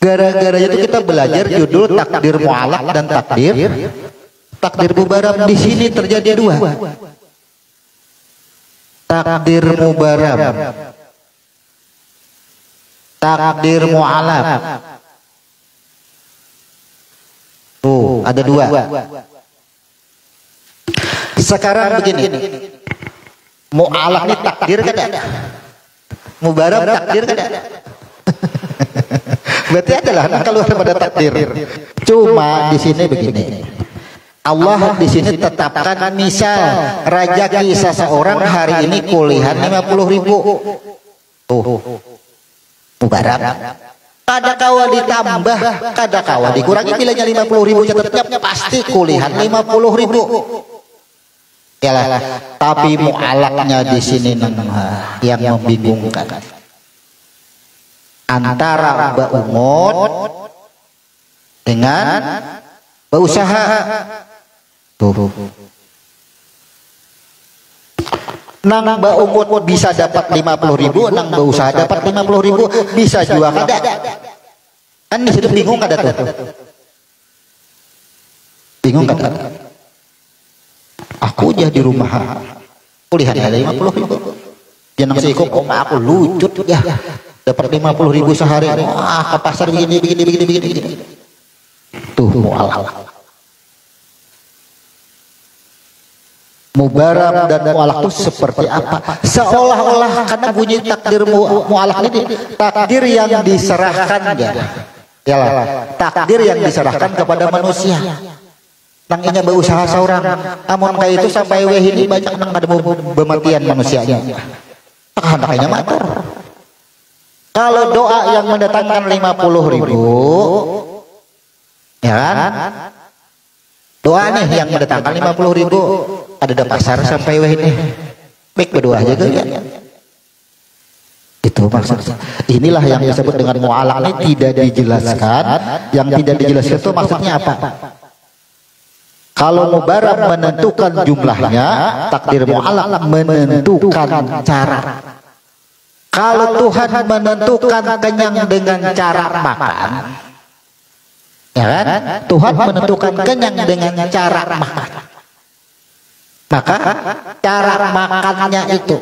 Gara-gara itu kita belajar judul takdir mu'alaq dan takdir mubaram. Di sini terjadi dua. Takdir mubaram, takdir mu'alaq. Tuh, ada dua. Sekarang begini, mu'alaq ini takdir kan ada, mubaram takdir kan ada. Berarti adalah kalau pada takdir. Cuma di sini begini, Allah di sini tetapkan misal rezeki seseorang hari ini kuliah 50.000. Tuh, mubarak. Kada kawa ditambah, kada kawa dikurangi, bilanya 50.000 catatnya pasti kuliah 50.000. Yalah, tapi mu'alaknya di sini yang membingungkan. Antara ba'umut dengan ba'usaha. Tuh. Nang ba'umut bisa dapat 50.000, nang ba'usaha dapat 50.000, bisa juga kada. Kan di situ bingung kada tuh. Bingung kada. Aku aja di rumah kuliah ada 50.000. Jangan sikap aku lucut ya. Dapat 50.000 sehari. Wah, ke pasar begini. Tuh mu'alak. Mubaram dan mu'alak itu seperti apa? Seolah-olah karena bunyi takdir mu'alak ini takdir yang diserahkan ya. Takdir yang diserahkan kepada manusia. Nang inya berusaha seorang, amun kayak itu sampai weh ini banyak nang ada bematian manusianya. Hendaknya matur. Kalau doa yang mendatangkan 50.000, ya kan? Doa nih yang mendatangkan 50.000, ada pasar sampai weh ini. Baik berdoa aja tuh ya. Itu maksudnya. Inilah yang disebut dengan mu'alak ini tidak dijelaskan. Yang tidak dijelaskan itu maksudnya apa? Kalau mubarak menentukan jumlahnya, takdir mu'alak menentukan cara. Kalau Tuhan menentukan kenyang dengan cara makan, ya kan? Tuhan menentukan kenyang dengan cara makan. Maka cara makannya itu,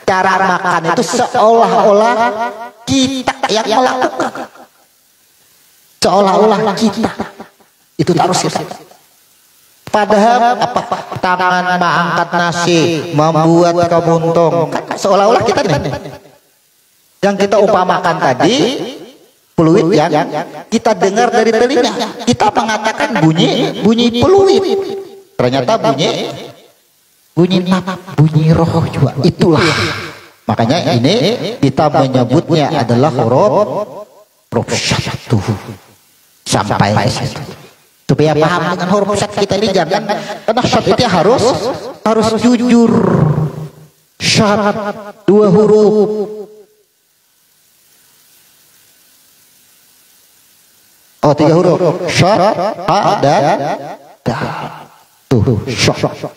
cara makan itu seolah-olah kita yang melakukan, seolah-olah kita itu terus kita. Padahal apa? Tangan mengangkat nasi, membuat kebuntong, seolah-olah kita nih. Yang kita umpamakan tadi, peluit yang kita dengar dari telinga, kita mengatakan bunyi peluit. Ternyata bunyi roh juga. Itulah. Makanya ini kita menyebutnya adalah huruf syatu. Sampai ke situ. Supaya paham dengan huruf syat kita ini jangan, karena syat itu harus jujur. Syat 2 huruf. Oh 3 huruf. Syat, ha dan dal. Tuh syat.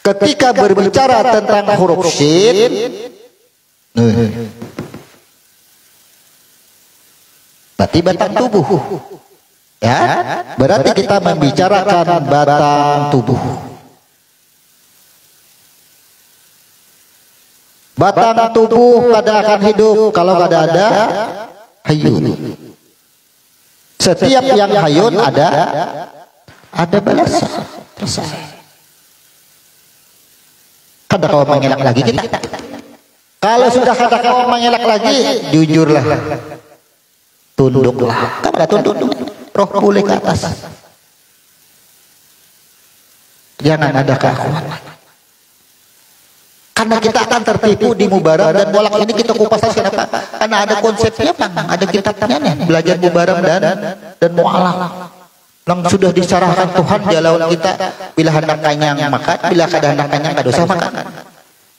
Ketika berbicara tentang huruf syin, berarti batang tubuh. Ya, berarti kita membicarakan batang tubuh. Batang tubuh kada akan hidup kalau kada ada hayun. Setiap yang hayun ada balas. Kada kau mengelak lagi kita. Kalau sudah kada kau mengelak lagi, jujurlah. Tunduklah. Kada tunduk. Roh boleh ke atas. Jangan ada keakuan. Karena kita akan tertipu di mubarak dan mu'alak ini kita kupas kenapa? Karena ada konsepnya, ada kitabnya nih, belajar mubarak dan mu'alak. Yang sudah disarahkan Tuhan jalan kita, bila hendak kenyang makan, bila kada hendak kenyang kada usah makan.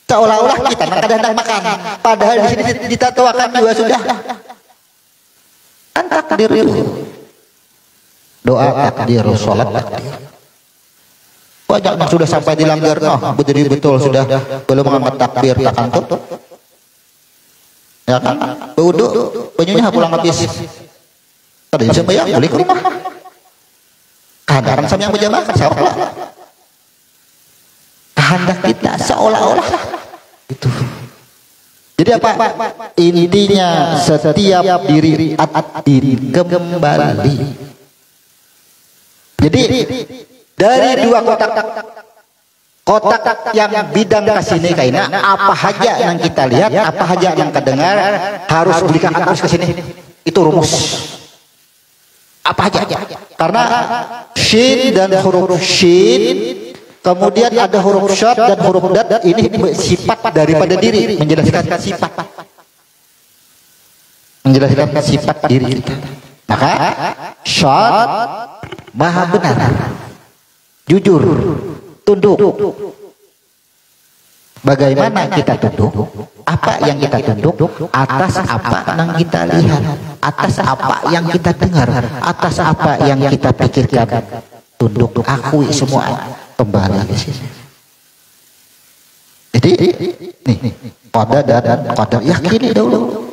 Seolah-olah kita kada hendak makan, padahal di sini ditatuakan juga sudah. Kan takdir itu. Doa takdir, sholat takdir. Banyak yang sudah sampai dilanggar, betul sudah belum mengangkat takbir tak kantuk. Ya kan? Wudu, bajunya pulang habis. Tadi sembahyang balik ke rumah. Kadang sama yang berjamaah salah. Kehendak kita seolah-olah itu. Jadi apa? Intinya setiap diri kembali. Jadi dari 2 kotak yang bidang ke sini kaina, apa saja yang kita lihat, apa saja yang kedengar harus berikan harus ke sini. Itu rumus. Apa aja? Karena shin dan huruf shin, kemudian ada huruf syad dan huruf dad, ini sifat daripada diri, menjelaskan sifat diri kita. Maka syad maha benar, Jujur, tunduk. Bagaimana kita tunduk? Apa yang kita tunduk? Atas apa yang kita lihat, atas apa yang kita dengar, atas apa yang kita pikirkan. Tunduk, akui semua, kembali ke sini. Jadi nih, qada dan qadar, yakini dulu.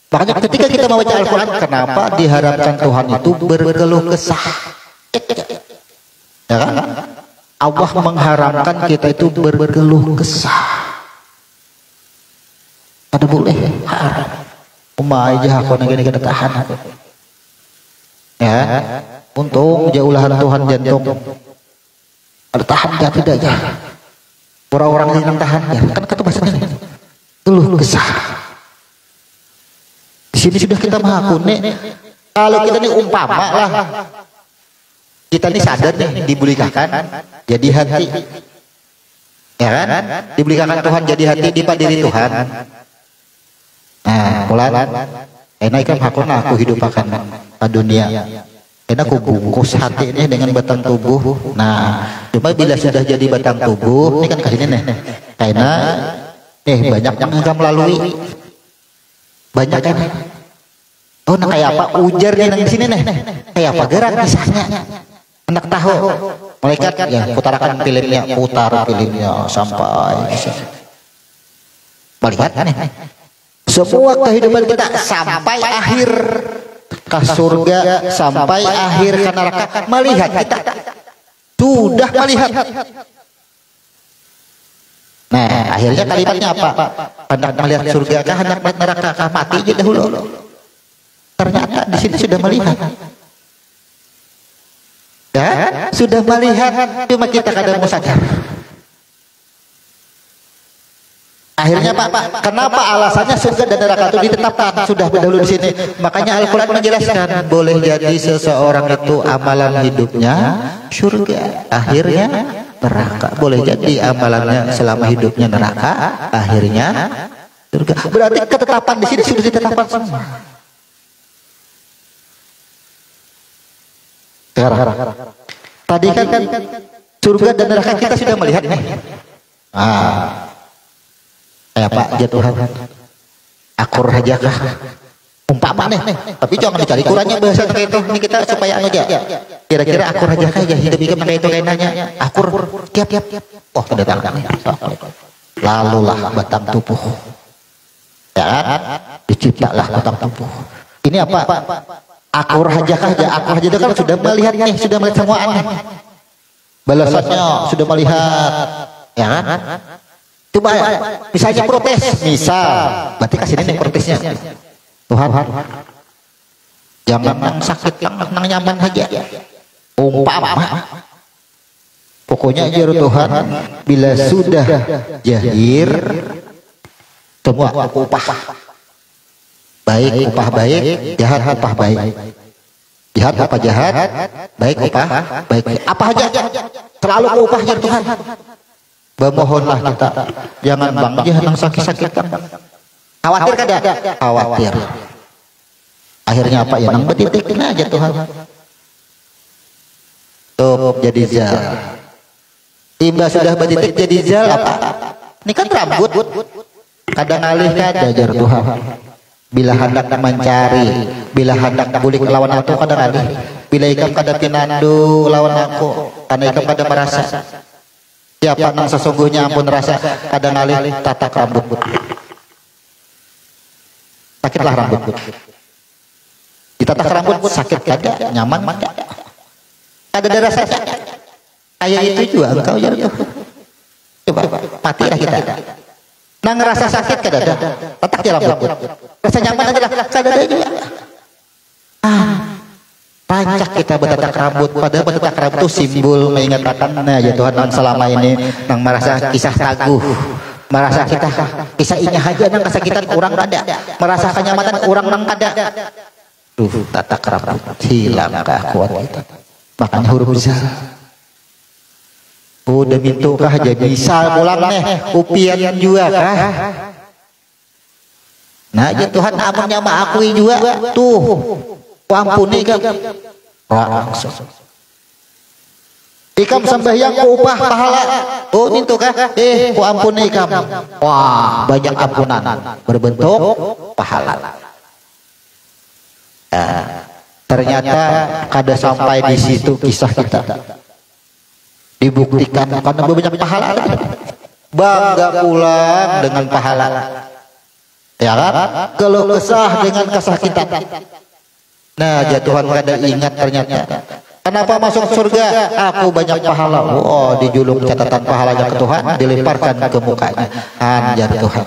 Makanya ketika kita membaca Al-Quran, kenapa diharapkan Tuhan itu berkeluh kesah? Ya kan? Allah mengharamkan kita itu berkeluh kesah. Ada boleh haram. Umay aja aku negara kita tahan. Ya, untung jauhlahan Tuhan jantung. Ada tahan ya tidak ya? Orang-orang yang tahan ya, kan kata bahasanya keluh kesah. Di sini sudah kita menghakuni. Kalau kita ini umpama lah, kita ini sadar nih dibulikakan jadi hati, ya kan? Dibulikakan Tuhan jadi hati di diri Tuhan. Nah, pulang, enak kan aku hidup akan ke dunia. Enak aku bungkus hati ini dengan batang tubuh. Nah, cuma bila sudah jadi batang tubuh, ini kan kasih nih, karena banyak yang enggak melalui, banyak kan. Oh, nah kayak apa ujar nih di sini nih, kayak apa gerak misalnya. Anak tahu, malaikat ya putarkan filmnya, sampai melihat nih semua kehidupan kita sampai akhir ke surga, sampai akhir ke neraka, melihat kita sudah melihat. Nah, akhirnya kalimatnya apa? Hendak melihat surga kah, hendak melihat neraka kah? Mati aja dahulu. Ternyata di sini sudah melihat. Ya, sudah melihat, cuma kita kadang mau sadar. Akhirnya Pak, kenapa alasannya surga dan neraka itu ditetapkan sudah dahulu di sini? Makanya Al-Quran menjelaskan boleh jadi seseorang itu amalan hidupnya surga, akhirnya neraka. Boleh jadi amalannya selama hidupnya neraka, akhirnya surga. Berarti ketetapan di sini sudah ditetapkan semua. Tadi kan surga dan neraka kita sudah melihat nih. Kayak Pak Tuhan, akur aja kah? Umpama nih, tapi jangan dicari kurangnya bahasa kayak itu. Ini kita supaya aja. Kira-kira akur aja kah ya hidup hidup kayak itu kayak nanya. Akur, tiap. Oh sudah tangan. Lalulah batang tubuh. Ya kan? Diciptalah batang tubuh. Ini apa? Akur aja kah ya? Akur aja itu kan sudah melihat nih, sudah melihat semuanya. Balasannya sudah melihat, ya kan? Coba misalnya protes, berarti kasih ini protesnya. Tuhan, jangan yang sakit, yang nyaman aja. Umpama, pokoknya ajar Tuhan, bila sudah jahir, semua aku upah. Baik upah baik, jahat upah baik. Jahat apa jahat, baik upah baik. Apa aja, terlalu upah ya Tuhan. Bermohonlah kita, jangan bang jangan sakit-sakitan. Khawatir kan ada? Khawatir. Akhirnya apa ya? Nang betitikin aja Tuhan. Tuh jadi zal. Tiba sudah betitik jadi zal apa? Ini kan rambut. Kadang alih kada ajar Tuhan. Bila hendak mencari, bila hendak bulik lawan aku kadang alih. Bila ikam kada tinandu lawan aku, karena ikam kada merasa. Siapa nang sesungguhnya ampun rasa kadang alih tatak rambut. Sakitlah rambut. Ditatak rambut sakit kada, nyaman kada. Kada ada rasanya. Kayak itu juga engkau ya tuh. Coba matilah kita. Nang ngerasa sakit kada ada. Tatak dia rambut. Rasa nyaman aja lah. Kada ada juga. Rancak kita bertatak rambut, padahal bertatak rambut itu simbol mengingatkan ya Tuhan nang selama ini nang merasa kisah taguh, merasa kita kisah ini aja nang kesakitan orang ada, merasa kenyamanan orang nang kada. Tatak rambut hilang kuat kita. Makanya huruf zal. Udah mintu kah jadi bisa pulang nih, upian juga kah? Nah ya Tuhan amunnya akui juga tuh. Ampuni kan langsung Ikam sembahyang ku upah pahala. Oh itu kah? Ku ampun ikam. Wah, banyak ampunan berbentuk pahala. Ternyata kada sampai di situ kisah kita. Dibuktikan karena banyak pahala. Bangga pulang dengan pahala. Ya kan? Keluh kesah dengan kesakitan. Nah, jatuhan kada ingat ternyata. Kenapa masuk surga? Aku banyak pahala. Oh, dijuluk catatan pahalanya ke Tuhan, dilemparkan ke mukanya. Anjar Tuhan.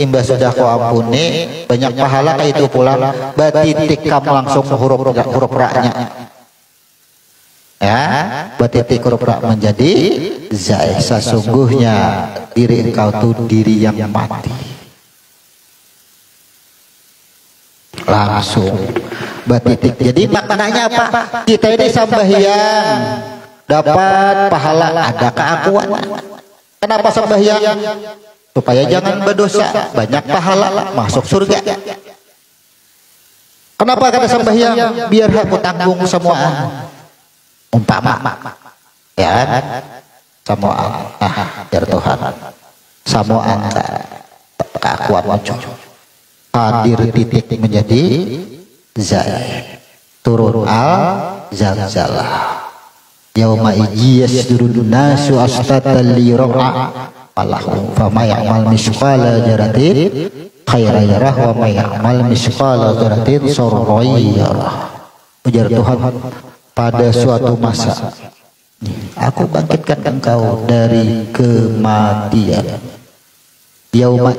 Imba sudah kau ampuni, banyak pahala kayak itu pulang. Batitik kamu langsung huruf ra-nya. Ya, batitik huruf ra menjadi zai. Sesungguhnya diri engkau tuh diri yang mati. Langsung batitik. Jadi maknanya apa? Kita ini sembahyang dapat pahala, ada keakuan. Kenapa sembahyang? Supaya jangan berdosa, banyak pahala, masuk surga. Kenapa kata sembahyang? Biar aku tanggung semua. Umpama, ya, semua. Biar Tuhan, semua anda keakuan muncul. Hadir titik menjadi zai, turun al zalzalah. Yauma yasdurun nasu astatan li ra'a Allahu fama ya'mal misqala dzarratin khairan yarah wa may ya'mal misqala dzarratin syarran yarah. Ujar Tuhan, pada suatu masa aku bangkitkan engkau dari kematian. Yauma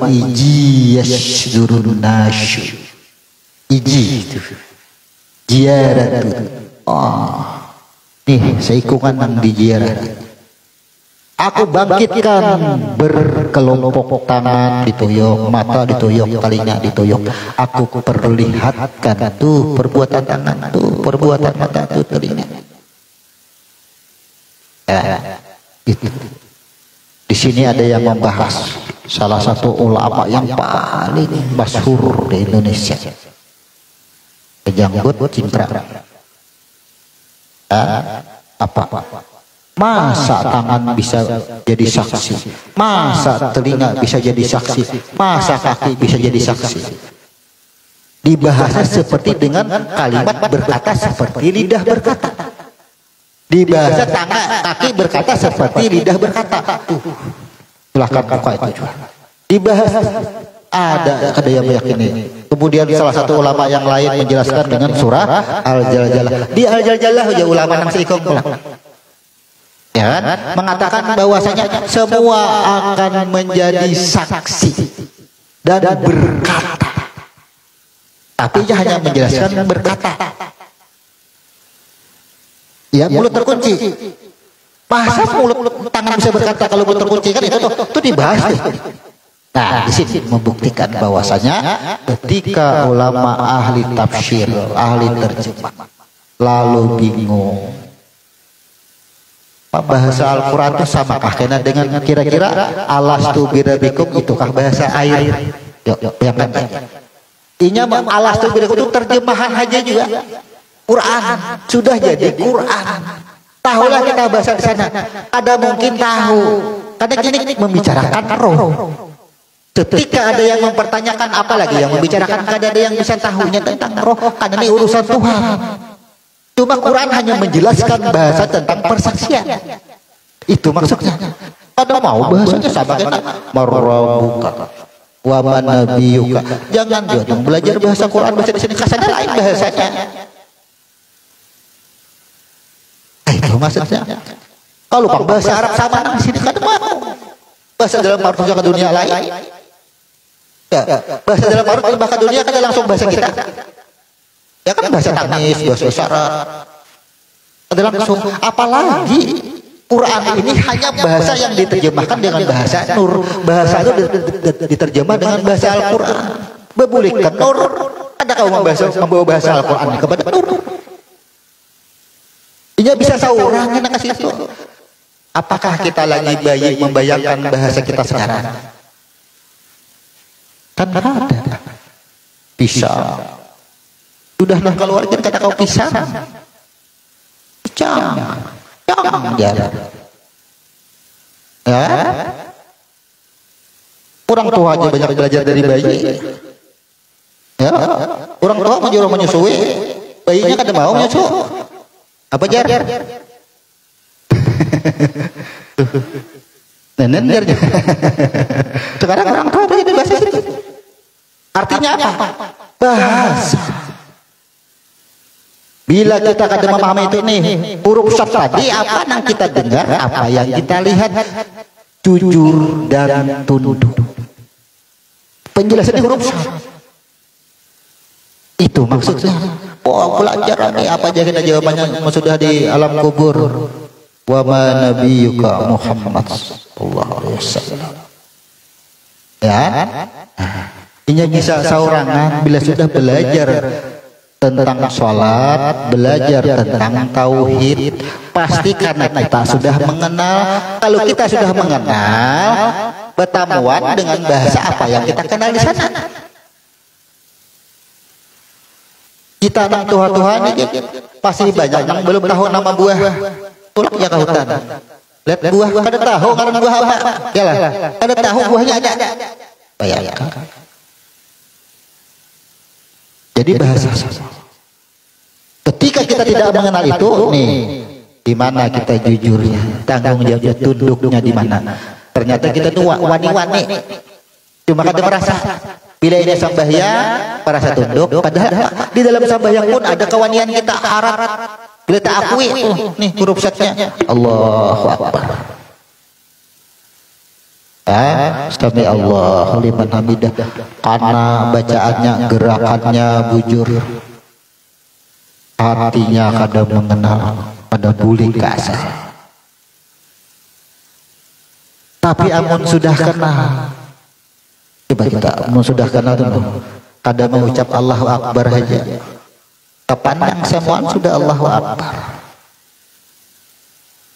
yasdurun nasu. Iji itu ziarah. Nih seikungan nang di ziarah. Aku bangkitkan berkelompok tangan dituyuk, mata dituyuk, telinga dituyuk. Aku perlihatkan tuh perbuatan tangan, tuh perbuatan mata, tuh telinga. Itu. Di sini ada yang membahas salah satu ulama yang paling masyhur di Indonesia. Janggut Cimpra. Apa? Masa tangan bisa jadi saksi? Masa telinga bisa jadi saksi? Masa kaki bisa jadi saksi? Dibahas seperti dengan kalimat berkata seperti lidah berkata. Dibahas tangan kaki berkata seperti lidah berkata. Silahkan buka itu. Dibahas ada yang meyakini. Kemudian salah satu ulama yang lain menjelaskan dengan surah Al-Jaljalah. Di Al-Jaljalah ya ulama nang seikong ya kan? Mengatakan bahwasanya semua akan menjadi saksi dan berkata. Tapi dia hanya menjelaskan berkata. Ya, mulut terkunci. Masa mulut tangan bisa berkata kalau mulut terkunci kan itu dibahas. Nah, di sini membuktikan bahwasanya ketika ulama ahli tafsir, ahli terjemah lalu bingung bahasa Al-Quran itu samakah kena dengan kira-kira alastu birabikum itukah bahasa air? Yuk, yang kan inya alastu birabikum itu terjemahan aja juga. Quran sudah jadi Quran. Tahulah kita bahasa di sana. Ada mungkin tahu. Karena ini membicarakan roh. Ketika ada yang mempertanyakan apalagi yang membicarakan kada ada yang bisa tahunya tentang roh, karena ini urusan Tuhan. Cuma Quran hanya menjelaskan bahasa tentang persaksian. Itu maksudnya. Pada mau bahasanya sama kan marrabuka wa manabiyuka. Jangan dia belajar bahasa Quran bahasa di sini kasarnya lain bahasanya. Itu maksudnya. Kalau bahasa Arab sama di sini kan mau. Bahasa dalam arti ke dunia lain. Ya, bahasa dalam arti bahasa dunia kan langsung bahasa kita. Ya kan bahasa Tanis, bahasa syarat. Ada langsung. Apalagi Quran ini hanya bahasa yang diterjemahkan dengan bahasa Nur. Bahasa itu diterjemah dengan bahasa Al-Quran. Bebulikan Nur. Ada kau membawa bahasa Al-Quran kepada Nur. Ini bisa seorang yang kasih itu. Apakah kita lagi bayi membayangkan bahasa kita sekarang? Kan ada. Pisang. Sudah keluar kata kau pisang. Jangan gampang aja. Ya, orang tua aja banyak belajar dari bayi. Ya, orang tua menyuruh menyusui, bayinya kada mau menyusu. Apa jar? Nenen jar. Sekarang orang tua belajar bahasa itu. Artinya apa? Bahasa. Bila kita kada memahami itu nih, huruf syad tadi apa yang kita dengar, apa yang kita lihat, jujur dan tunduk. Penjelasan huruf syad. Itu maksudnya. Oh, pelajaran nih apa aja kita jawabannya sudah di alam kubur. Wa ma nabiyyuka Muhammad sallallahu alaihi wasallam. Ya. Ini bisa seorangan bila sudah belajar tentang sholat, belajar tentang tauhid, pasti karena kita sudah mengenal. Kalau kita sudah mengenal, bertamuan dengan bahasa apa yang kita kenal di sana. Kita nang Tuhan ini pasti banyak yang belum tahu nama buah. Tulaknya ke hutan. Lihat buah, kada tahu karena buah apa. Yalah, kada tahu buahnya ada. Bayangkan. Jadi bahasa. Ketika kita tidak mengenal itu, nih, di mana kita jujurnya, tanggung jawabnya, tunduknya di mana. Ternyata kita tuh wani-wani. Cuma kada merasa. Bila ini sembahyang, merasa tunduk. Padahal di dalam sembahyang pun ada kewanian kita harap. Bila tak akui, nih huruf syadnya. Allahu Akbar. Sami Allah liman hamidah. Karena bacaannya, gerakannya bujur, hatinya kadang mengenal, pada buli kasar. Tapi amun sudah kenal, coba kita amun sudah kenal tuh, kadang mengucap Allahu Akbar aja, kepandang semuaan sudah Allahu Akbar.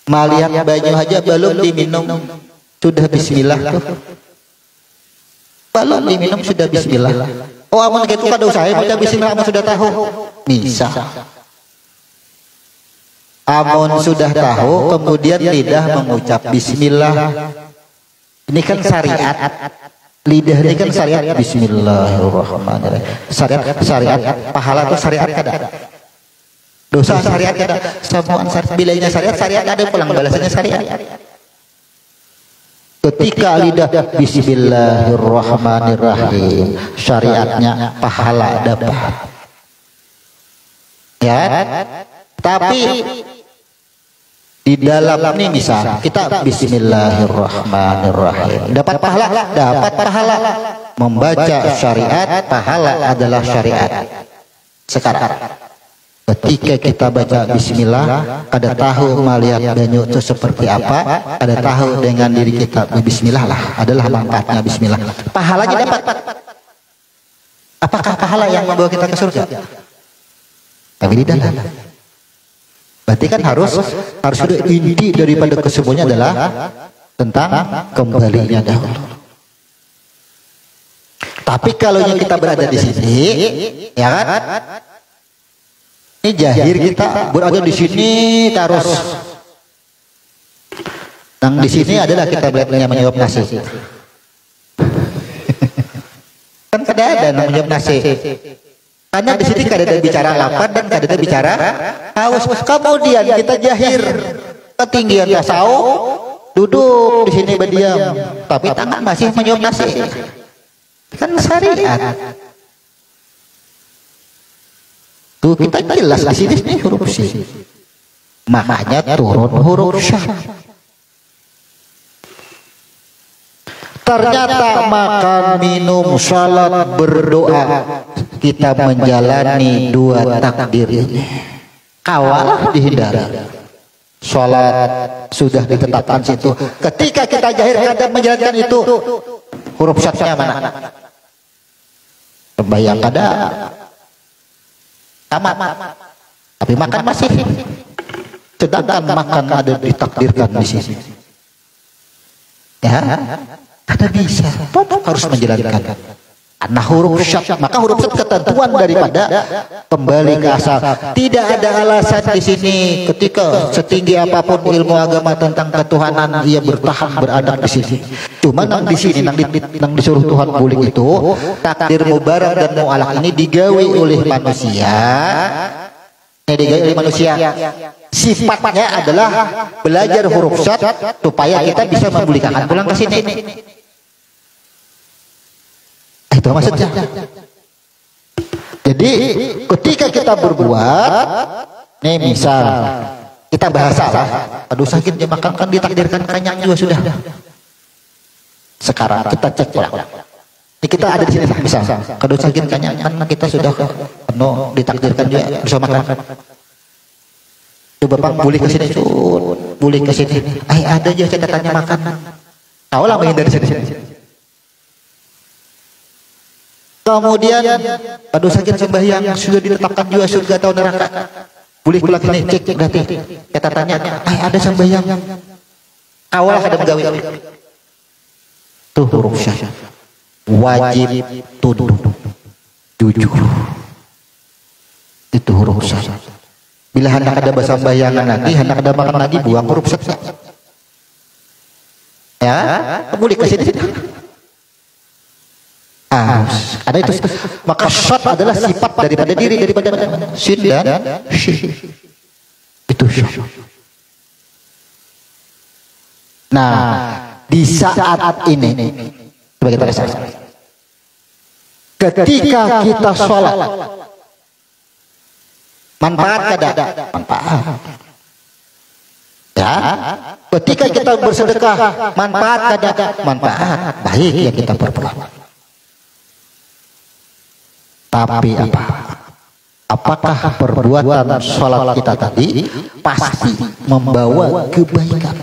Malihat banyu aja belum diminum, sudah bismillah tuh. Belum diminum sudah bismillah. Oh amun gitu kada usah baca bismillah, amun sudah tahu. Bisa. Amun sudah tahu kemudian lidah mengucap bismillah. Ini kan syariat. Lidah ini kan syariat. Bismillahirrahmanirrahim. Syariat pahala itu syariat kada. Dosa syariat kada. Semua bilanya syariat ada pulang balasannya syariat. Ketika lidah bismillahirrahmanirrahim, syariatnya pahala dapat. Ya. Tapi di dalam ini bisa kita bismillahirrahmanirrahim. Dapat pahala, membaca syariat, pahala adalah syariat. Sekarang ketika kita baca bismillah, kada tahu melihat banyu itu seperti apa, kada tahu dengan diri kita bismillah lah, adalah manfaatnya bismillah. Pahalanya dapat. Apakah pahala yang membawa kita ke surga? Tapi di dalam. Berarti kan harus sudah inti daripada kesemuanya adalah tentang kembalinya dahulu. Tapi kalau kita berada di sini, ya kan? Ini jahir kita berada di sini terus. Yang di sini adalah kita belajarnya menyuap nasi. Kan kada ada menyuap nasi. Karena di sini kada ada bicara lapar dan kada ada bicara haus. Kemudian kita jahir ketinggian tasawuf, duduk di sini berdiam, tapi tangan masih menyuap nasi. Kan syariat. Tuh kita jelas di sini nih huruf sin. Makanya turun huruf syad. Ternyata makan, minum, salat, berdoa, kita menjalani dua takdir ini. Kawalah dihindari. Salat sudah ditetapkan situ. Ketika kita jahir kadang menjalankan itu, huruf syadnya mana? Sembahyang kada tamat, tapi makan masih. Sedangkan makan ada ditakdirkan di sini. Ya, ada bisa. Harus menjalankan. Nah huruf syad, maka huruf syad ketentuan daripada kembali ke asal. Tidak ada alasan di sini ketika setinggi apapun ilmu agama tentang ketuhanan dia bertahan beradab di sini. Cuma nang di sini nang disuruh Tuhan bulik itu takdir mubarak dan mu'alak ini digawe oleh manusia. Digawe oleh manusia. Sifatnya adalah belajar huruf syad supaya kita bisa membulikan pulang ke sini. Itu maksudnya. Jadi ketika kita berbuat, nih misal kita bahasa lah, aduh sakit dia makan kan ditakdirkan kenyang juga sudah. Sekarang kita cek pulang. Ini kita ada di sini misal, aduh sakit kenyang kan kita sudah penuh ditakdirkan juga bisa makan. Coba bang boleh ke sini, boleh ke sini. Ada aja catatannya makan. Tahu lah menghindari sini. Kemudian aduh sakit sembahyang sudah ditetapkan juga surga atau neraka. Boleh pulang ini cek berarti catatannya ada sembahyang. Awal ada pegawai. Tuh huruf syad. Wajib tunduk jujur. Itu huruf syad. Bila hendak ada sembayangan lagi, hendak ada makan lagi, buang huruf syad. Ya, boleh ke sini. Ada itu, maka syad adalah sifat daripada diri, daripada sin dan syin. Itu syad. Nah, di saat ini coba kita lihat. Ketika kita sholat, manfaat kada? Manfaat. Ya, ketika kita bersedekah, manfaat kada? Manfaat. Baik yang kita perbuat. Tapi apakah perbuatan sholat kita tadi pasti membawa kebaikan,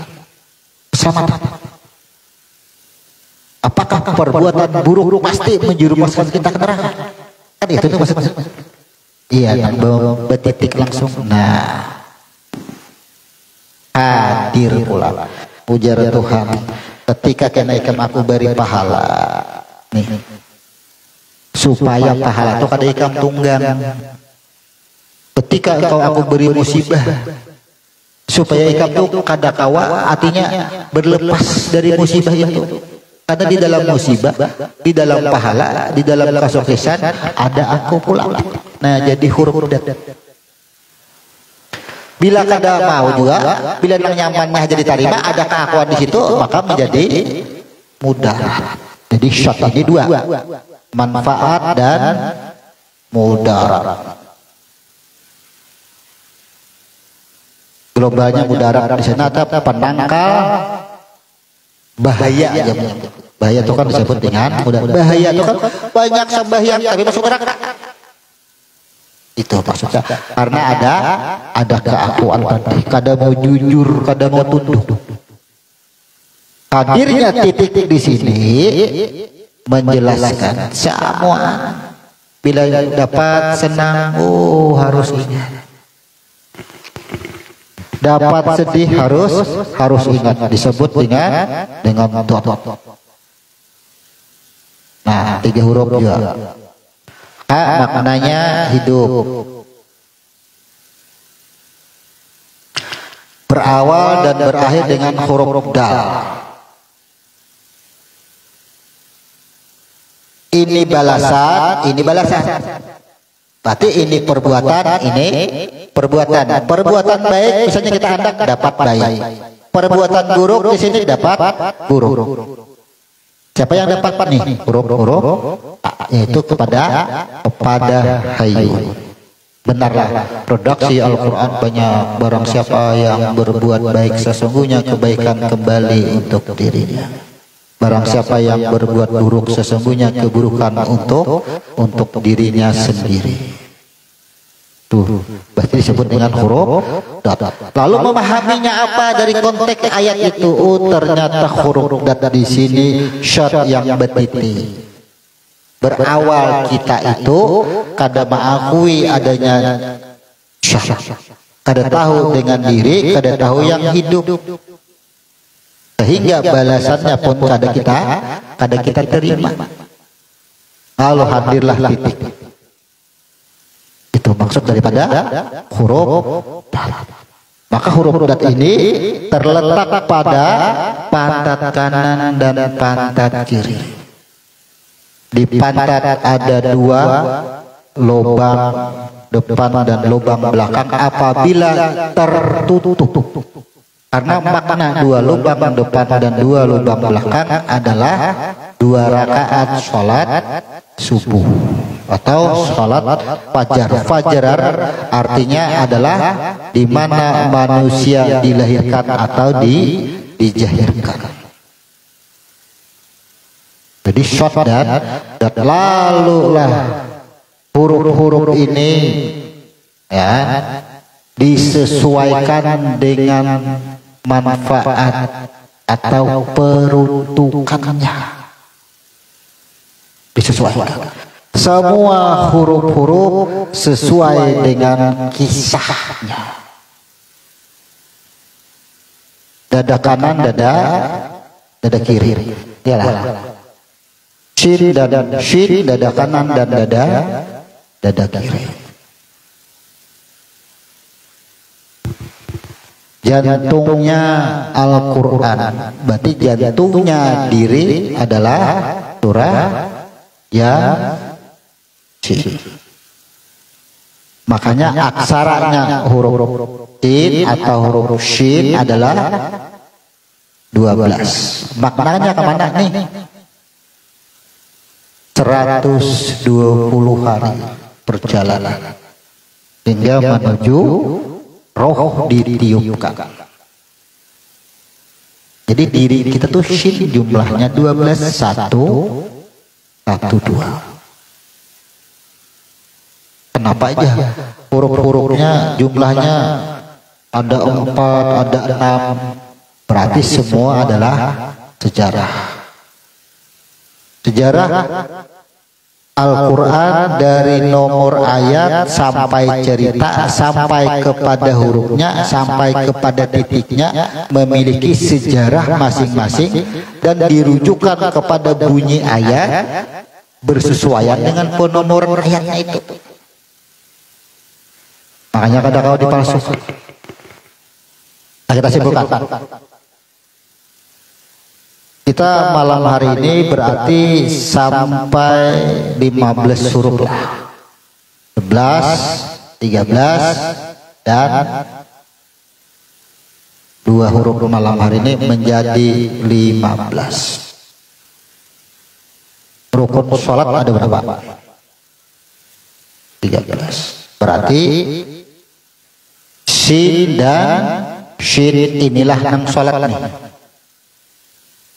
keselamatan? Apakah perbuatan buruk pasti menjerumuskan kita ke neraka? Kan itu tuh maksudnya. Iya, bertitik langsung. Nah, hadir pula ujar Tuhan ketika kenaikan aku beri pahala nih, supaya pahala itu kada ikam tunggang. Ketika engkau aku beri musibah, supaya ikam tuh kada kawa, artinya berlepas dari musibah itu. Karena di dalam musibah, di dalam pahala, di dalam kesuksesan ada aku pula. Nah, jadi huruf dat. Bila kada mau juga, bila nang nyamannya jadi diterima, ada keakuan di situ, maka menjadi mudah. Jadi syad ini dua, manfaat dan mudarat. Globalnya mudarat di sana ada penangkal bahaya. Bahaya itu kan disebut dengan mudarat. Bahaya itu kan banyak sembahyang tapi masuk neraka. Itu maksudnya. Karena ada keakuan tadi, kada mau jujur, kada mau tunduk. Hadirnya titik di sini menjelaskan semua. Bila dapat senang, harus ingat. Dapat sedih harus ingat. Disebut dengan dot. Nah, 3 huruf juga. Maknanya hidup. Berawal dan berakhir dengan huruf dal. Ini balasan, ini balasan. Berarti ini perbuatan, ini perbuatan. Perbuatan baik misalnya kita hendak dapat baik. Perbuatan buruk di sini dapat buruk. Siapa yang dapat nih? Huruf yaitu kepada hayu. Benarlah produksi Al-Quran banyak. Barang siapa yang berbuat baik sesungguhnya kebaikan kembali untuk dirinya. Barang siapa yang berbuat buruk sesungguhnya keburukan untuk dirinya sendiri. Tuh, berarti disebut dengan huruf dat. Lalu memahaminya apa dari konteks ayat itu? Ternyata huruf dat di sini syad yang bertitik. Berawal kita itu kada mengakui adanya syad, kada tahu dengan diri, kada tahu yang hidup, sehingga balasannya pun kada kita terima. lalu hadirlah titik. Itu maksud daripada huruf dat. Maka huruf dat ini terletak pada pantat kanan dan pantat kiri. Di pantat ada dua lubang depan dan lubang belakang apabila tertutup. Karena makna dua lubang depan dan dua lubang belakang adalah 2 rakaat sholat subuh atau sholat fajar. Fajar artinya adalah di mana manusia dilahirkan atau dijahirkan. Jadi shot dan lalulah huruf-huruf ini ya disesuaikan dengan manfaat atau peruntukannya, disesuaikan. Semua huruf-huruf sesuai dengan kisahnya. Dada kanan, dada kiri. Iyalah. Shin dada kanan dan dada kiri. Jantungnya Al-Quran, berarti jantungnya diri adalah surah Yasin. Makanya aksaranya huruf Sin atau huruf Shin adalah 12. Maknanya kemana nih? 120 hari perjalanan hingga menuju roh ditiupkan. Jadi diri kita tuh Shin jumlahnya 12, 1, 2. Kenapa aja huruf-hurufnya jumlahnya ada 4, ada 6? Berarti semua adalah sejarah. Sejarah Al-Quran dari nomor ayat sampai cerita sampai kepada hurufnya sampai kepada titiknya memiliki sejarah masing-masing dan dirujukan kepada bunyi ayat bersesuaian dengan penomoran ayatnya itu. Makanya kadang-kadang dipalsukan. Nah, kita simpulkan. Kita malam hari ini berarti sampai 15 huruf lah. 11, 13 dan 2 huruf malam hari ini menjadi 15. Rukun sholat ada berapa? 13. Berarti Shin dan Shin inilah 6 sholat nih.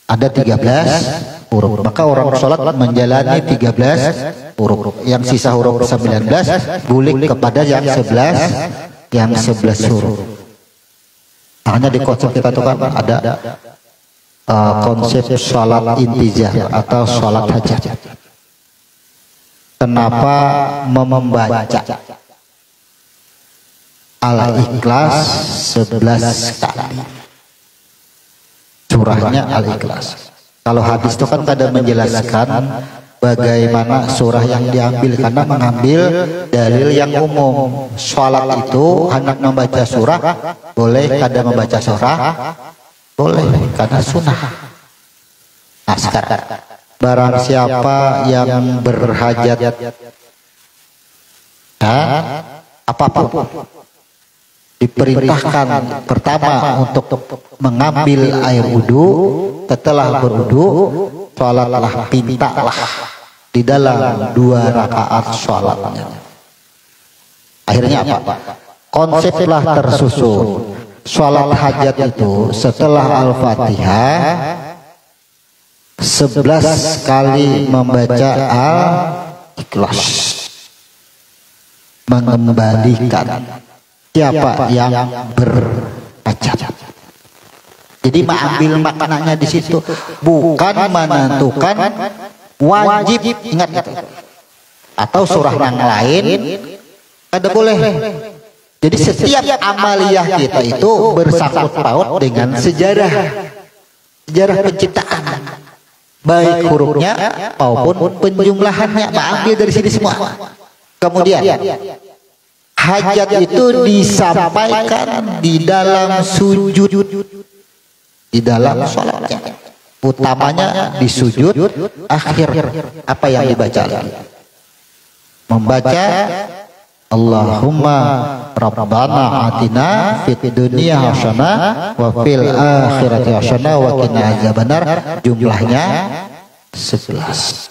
Ada 13 huruf. Maka orang sholat menjalani 13 huruf. Yang sisa huruf 19 bulik kepada yang 11 huruf. Makanya di konsep kita itu kan ada konsep sholat intizar atau sholat hajat. Kenapa membaca Al-Ikhlas 11 kali? Surahnya Al-Ikhlas. Kalau hadis itu kan kadang menjelaskan bagaimana surah yang diambil karena mengambil dalil yang umum. Sholat itu hendak membaca surah boleh, kadang membaca surah boleh karena sunnah. Nah sekarang barang siapa yang berhajat apapun diperintahkan pertama untuk mengambil air wudu, setelah berwudu sholatlah, pintalah di dalam 2 rakaat sholatnya. Akhirnya apa? Konseplah tersusun. Sholat hajat itu setelah Al-Fatihah 11 kali membaca Al-Ikhlas, mengembalikan siapa yang berhajat. Jadi mengambil maknanya di situ, bukan menentukan wajib. Ingat itu. Atau surah yang lain ada boleh. Jadi setiap amaliyah kita itu bersangkut paut dengan sejarah penciptaan. baik hurufnya maupun penjumlahannya, ambil dari sini semua. Kemudian hajat itu disampaikan di dalam sujud, di dalam sholatnya, utamanya di sujud akhir. Apa yang dibaca? Membaca Allahumma Rabbana atina fid dunya hasanah wa fil akhirati hasanah wa qina azabannar. Jumlahnya 11.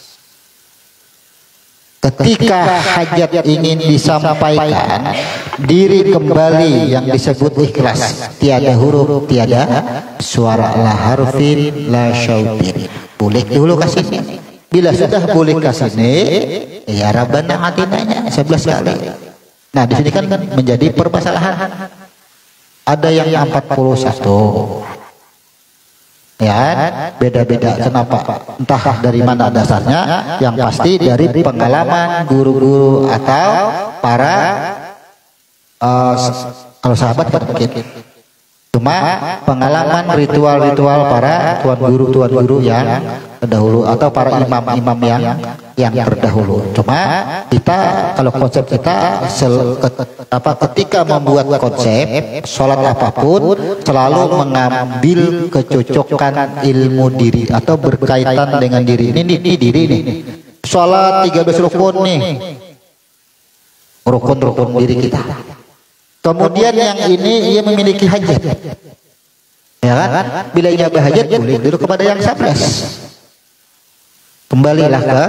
Ketika hajat ingin disampaikan, diri kembali yang disebut ikhlas, tiada huruf, tiada suara, la harfin la syautin. Boleh dulu kasih ini. Bila sudah boleh kasih ini, ya Rabbana atinanya 11 kali. Nah, di sini kan menjadi permasalahan. Ada yang 41. Ya, beda-beda. Kenapa? Entah dari mana dasarnya. Yang pasti dari pengalaman guru-guru atau para kalau sahabat kan mungkin. Cuma pengalaman ritual-ritual para tuan guru yang terdahulu atau para imam-imam yang terdahulu. Cuma kita kalau konsep kita ketika membuat konsep sholat apapun selalu mengambil kecocokan ilmu diri atau berkaitan dengan diri. Ini diri nih. Sholat 13 rukun nih. Rukun-rukun diri kita. Kemudian yang ini ia memiliki hajat. Ya kan? Bila ia berhajat boleh dulu kepada yang 11. Kembalilah ke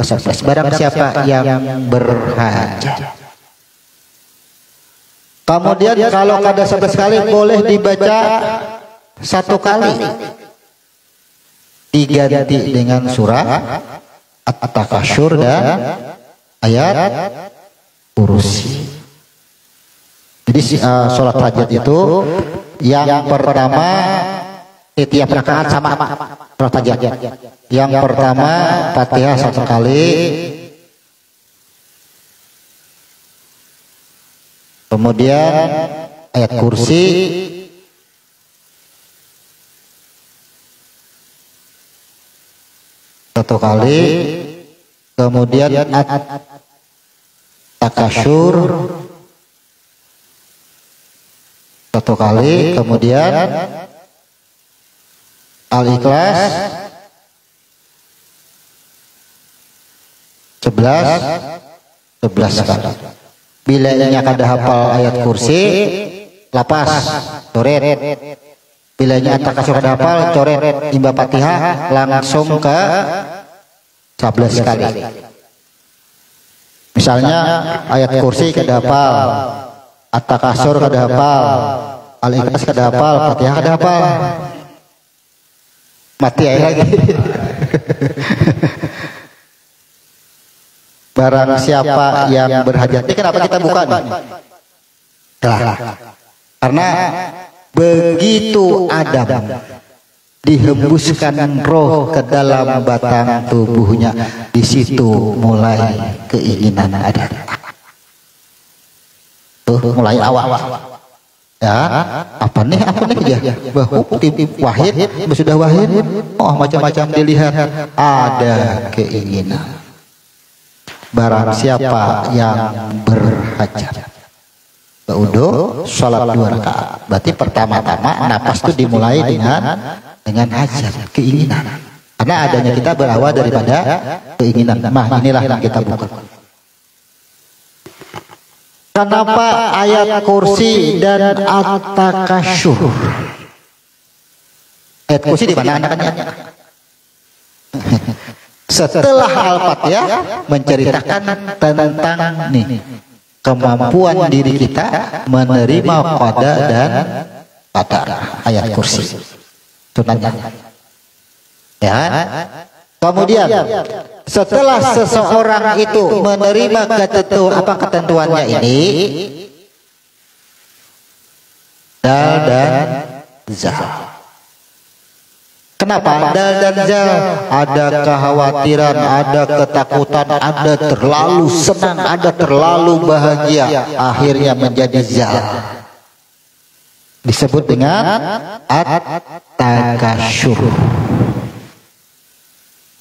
11. Barang siapa yang berhajat. Kemudian kalau ada 11 kali boleh dibaca 1 kali. Diganti dengan surah At-Takasyur dan ayat Kursi. Jadi sholat hajat itu yang pertama tiap rakaat sama sholat hajat. Yang pertama Fatihah 1 kali, kemudian ayat Kursi, satu kali, kemudian Takasyur 1 kali, kemudian Al-Ikhlas 11 kali. Bila ini kada hafal ayat Kursi, lapas, coret. Bila ini Takasyur kada hafal, coret. Imba Fatihah langsung ke 11 kali. Misalnya ayat Kursi kada hafal, At-Takasyur kada hafal, Al-Ikhlas kada hafal, Fatihah kada hafal. Mati aja lagi. Barang siapa yang berhajat. Ini kenapa kita buka nih? Karena begitu Adam dihembuskan roh ke dalam batang tubuhnya, di situ mulai keinginan ada. Mulai awal ya, apa nih ya, bahwa wahid sudah wahid, oh macam-macam dilihat, ada keinginan. Barang siapa yang berhajat, wudu, sholat 2 rakaat. Berarti pertama-tama napas itu dimulai dengan hajat, keinginan. Karena adanya kita berawal daripada keinginan. Inilah yang kita buka. Kenapa ayat Kursi dan At-Takasyur? Ayat Kursi di mana anak-anaknya? Setelah Al-Fatihah menceritakan tentang nih kemampuan diri kita menerima qada dan qadar, ayat Kursi. Sunatnya. Ya. Kemudian setelah seseorang itu menerima ketentuannya ini, dal dan zal. Kenapa dal dan zal? Ada kekhawatiran, ada ketakutan, ada terlalu senang, ada terlalu bahagia, akhirnya menjadi zal. Disebut dengan at-takasyur.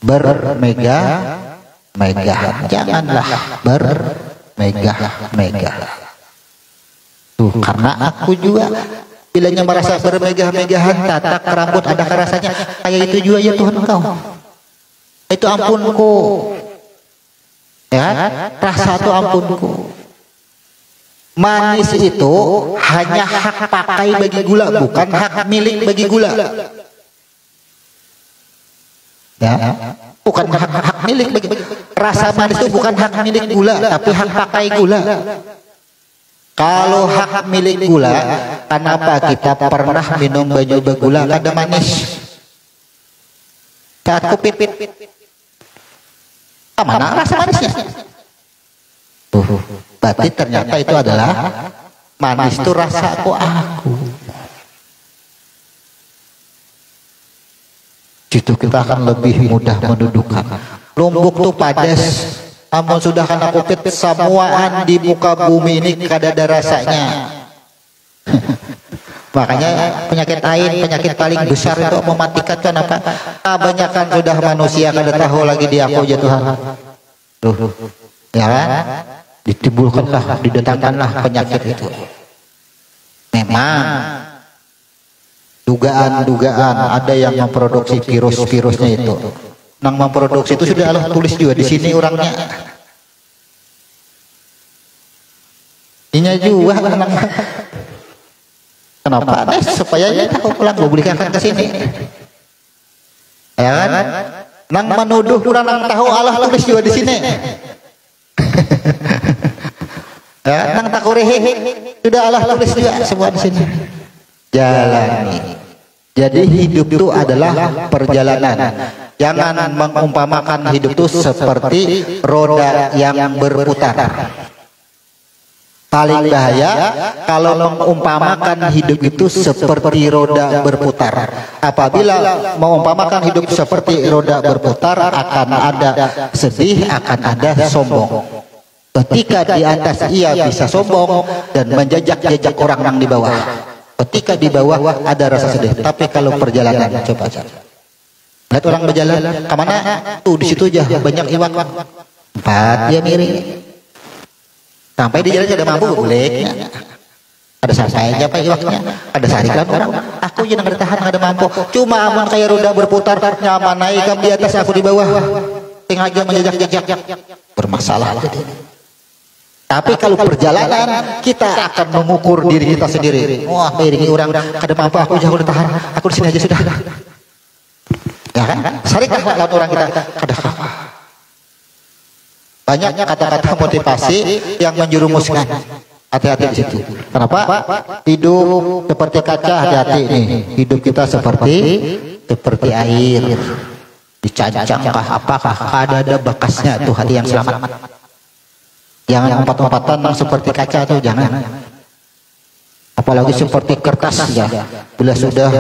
bermegah-megahan. Janganlah bermegah-megahan. Tuh, karena aku juga bilanya merasa bermegah-megahan, tatak rambut adakah rasanya kayak itu juga ya Tuhan engkau. Itu ampunku. Ya, rasa itu ampunku. Manis itu hanya hak pakai bagi gula, bukan hak milik bagi gula. Ya, bukan hak milik bagi rasa manis itu bukan hak milik gula, tapi hak pakai gula. Kalau hak milik gula, kenapa kita pernah minum baju bergula kada manis? Saat kupit, mana rasa manisnya? Berarti ternyata itu adalah manis itu rasa aku. Situ kita akan lebih mudah mendudukan. Lombok tuh padas, namun sudah kena kupit semuaan di muka bumi ini kada ada rasanya. Makanya penyakit ain, penyakit paling besar itu mematikan. Kenapa? Kebanyakan sudah manusia kada tahu lagi dia aku aja Tuhan. Ya kan? Ditimbulkanlah, didatangkanlah penyakit itu. Memang dugaan-dugaan ada yang memproduksi virus-virusnya itu. Nang memproduksi itu sudah Allah tulis juga di sini orangnya. Inya juga memang. Kenapa? Supaya dia tahu pulang gue belikan ke sini. Ya kan? Nang menuduh kurang nang tahu Allah tulis juga di sini. Ya, nang takurehe sudah Allah tulis juga semua di sini. Jalani. Jadi hidup itu adalah perjalanan. Jangan mengumpamakan hidup itu seperti roda yang berputar. Paling bahaya kalau mengumpamakan hidup itu seperti roda berputar. Apabila mengumpamakan hidup seperti roda berputar, akan ada sedih, akan ada sombong. Ketika di atas ia bisa sombong dan menjajak-jajak orang yang di bawah. Ketika di bawah ada rasa sedih. Tapi kalau perjalanan, coba lihat orang berjalan kemana? Tuh di situ aja banyak iwak. Empat dia miring. Sampai di jalan ada mampu boleh. Ada sampai aja pak iwaknya. Ada sarikan orang. Aku jangan bertahan ada mampu. Cuma aman kayak roda berputar nyaman naik di atas aku di bawah. Tinggal aja menjajak-jajak. Bermasalah. Tapi kalau perjalanan kita akan mengukur diri kita sendiri. Wah, miringi orang kada mampu aku jauh bertahan. Aku di sini aja sudah. Ya kan? Sarikan lawan orang kita kada apa. Banyak kata-kata motivasi yang menjerumuskan. Hati-hati di situ. Kenapa? Hidup seperti kaca, hati-hati nih. Hidup kita seperti air. Dicancang kah apakah ada bekasnya tuh hati yang selamat. Jangan empat-empatan seperti kaca tuh jangan. Apalagi seperti kertas ya. Bila sudah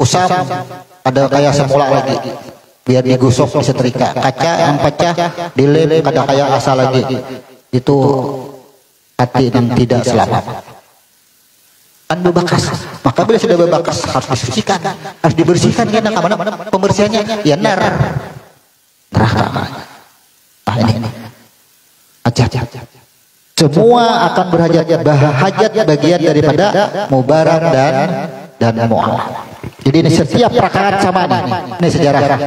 usam ada kayak semula lagi. Biar digosok disetrika. Kaca yang pecah dilem kada kayak asal lagi. Itu hati yang tidak selamat. Kan berbekas. Maka bila sudah berbekas harus disucikan, harus dibersihkan kan mana pembersihannya? Ya neraka. Ah ini. Hajat. Semua akan berhajat bagian daripada mubarak dan mu'al. Jadi ini setiap rakaat sama ini sejarah.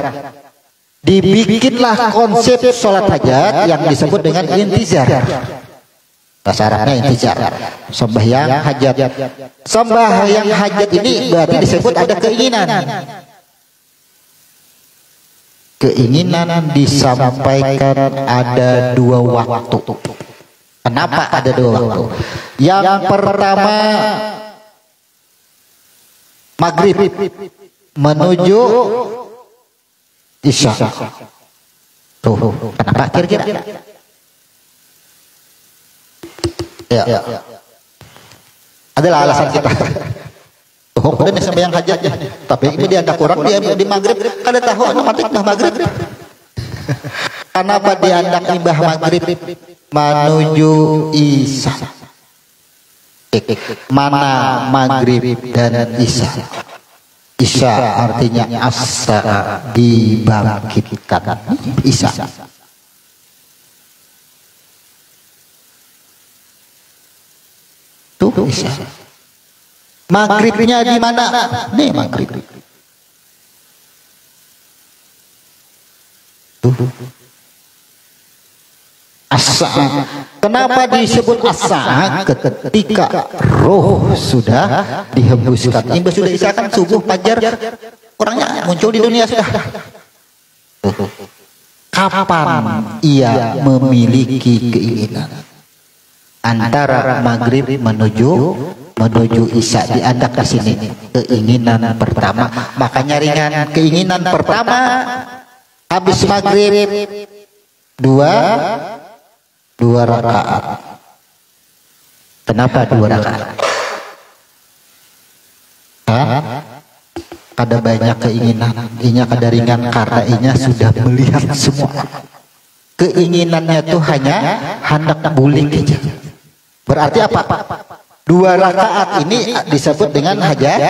Dibikinlah konsep sholat hajat yang disebut dengan intizar. Bahasa Arabnya intizar. Sembahyang hajat. Sembahyang hajat ini berarti disebut ada keinginan. Keinginan disampaikan ada dua waktu. Kenapa ada dua waktu? Yang pertama maghrib menuju isya. Tuh, kenapa kira-kira? Ya. Adalah alasan kita. Oh, udah sembahyang hajat ya. Tapi ini dia ada kurang dia di maghrib. Kada tahu mati bah maghrib. Kenapa diandak imbah maghrib menuju isya? Mana maghrib dan isya? Isya artinya asa, dibangkitkan. Isya. Tuh Isya. Maghribnya di mana? Nih maghrib. Tuh. Asa. Kenapa disebut asa? Ketika roh sudah dihembuskan. Ini sudah Isya kan subuh, fajar, orangnya muncul di dunia sudah. Kapan ia memiliki keinginan antara maghrib menuju Isya, diadak di sini keinginan pertama. Makanya ringan. Keinginan pertama habis maghrib dua rakaat. Kenapa 2 rakaat? Kada banyak keinginan, inya kada ringan karena inya sudah melihat semua. Keinginannya tuh hanya hendak bulik aja. Berarti apa? 2 rakaat ini disebut dengan hajat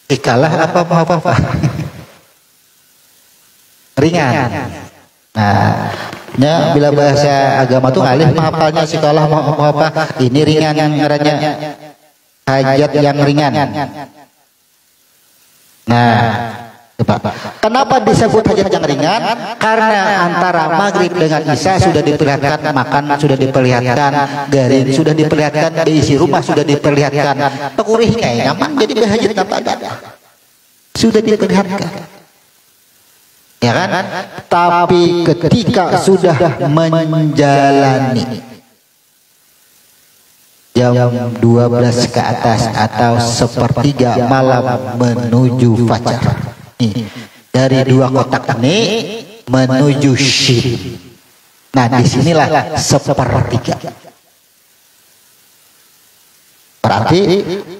ikalah apa ringan. Nah, bila bahasa agama tuh ngalih menghafalnya sikalah mau apa? Ini ringan yang ngarannya hajat yang ringan. Nah, kenapa disebut hajat yang ringan? Karena antara maghrib dengan Isya sudah diperlihatkan makan, sudah diperlihatkan garin, sudah diperlihatkan isi rumah, sudah diperlihatkan tekurihnya nyaman, jadi berhajat apa ada, sudah diperlihatkan. Ya kan? Tapi ketika sudah menjalani jam 12 ke atas atau 1/3 malam menuju fajar, dari 2 kotak ini menuju syin. Nah, disinilah 1/3. Berarti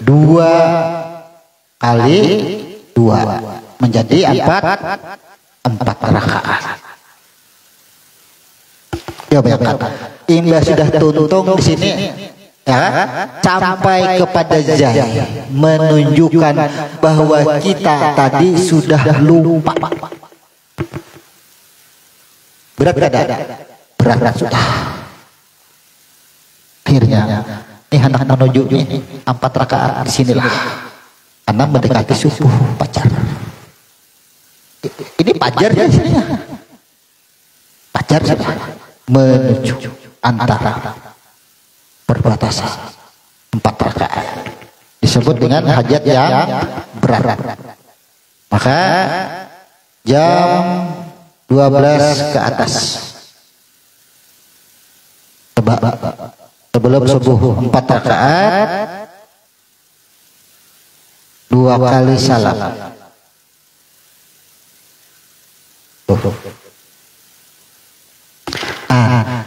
2 kali 2 menjadi 4 rakaat. Ya bayangkan, Imbas sudah tuntung di sini, ya, sampai kepada zai, menunjukkan bahwa kita tadi sudah lupa. Berat sudah. Akhirnya, ini hendak menuju 4 rakaat di sinilah, karena mendekati subuh fajar. Ini fajar ya, fajar sudah menuju antara perbatasan 4 rakaat, disebut dengan hajat yang berat. Maka jam 12 ke atas, sebelum subuh 4 rakaat, 2 kali salam.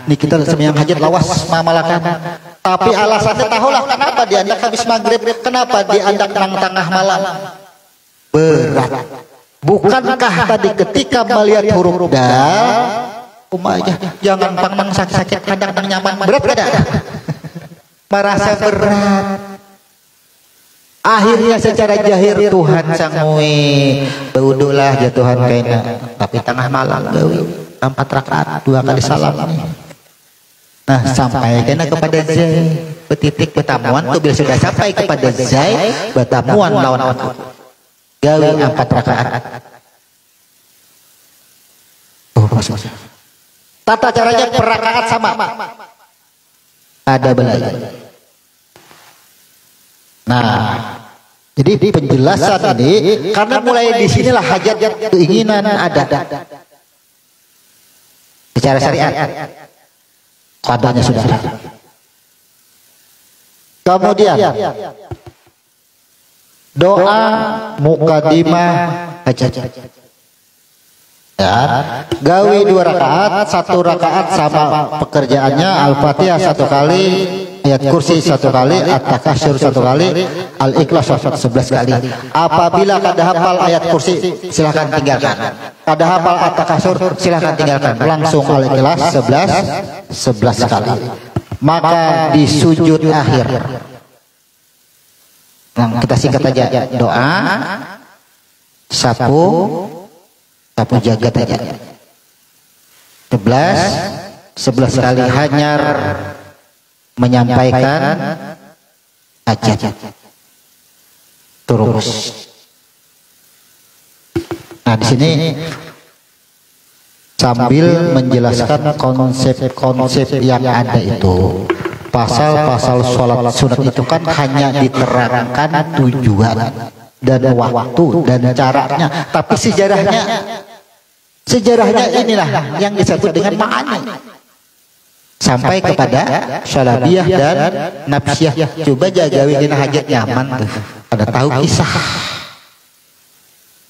Ini kita sembahyang hajat lawas mamalakan. Tapi alasannya tahulah kenapa diandak habis maghrib, kenapa diandak nang tengah malam. Berat. Bukankah tadi ketika melihat huruf dal, aja jangan pang sakit-sakit kadang nyaman, berat kada? Merasa berat. Akhirnya secara jahir Tuhan sangui beudulah jatuhan kaina, tapi tengah malam gawi 4 rakaat 2 kali salam. Nah, sampai kena kepada zai, betitik betamuan tuh bila sudah sampai kepada zai, betamuan lawan aku gawi 4 rakaat. Tata caranya per rakaat sama, ada belanya. Nah, jadi penjelasan ini karena mulai di sinilah hajat keinginan ada secara syariat, padanya sudah ada. Kemudian doa mukadimah hajat. Ya, gawi 2 rakaat, 1 rakaat sama pekerjaannya Al-Fatihah 1 kali, ayat kursi 1 kali, At-Takasyur 1 kali, Al-Ikhlas 11 kali. Apabila kada hafal ayat kursi silahkan tinggalkan, kada hafal At-Takasyur silahkan tinggalkan, langsung Al-Ikhlas 11 kali. Maka di sujud akhir Nah, kita singkat aja, doa sapu jagat aja. 11 kali hanyar menyampaikan hajat terus. Nah, di sini sambil menjelaskan konsep-konsep yang ada itu. Pasal-pasal sholat sunat itu kan hanya diterangkan tujuan dan waktu dan caranya, tapi sejarahnya inilah yang disebut dengan ma'ani sampai kepada syalabiyah dan nafsiyah. Coba jagawin hajat nyaman tuh, ada tahu kisah.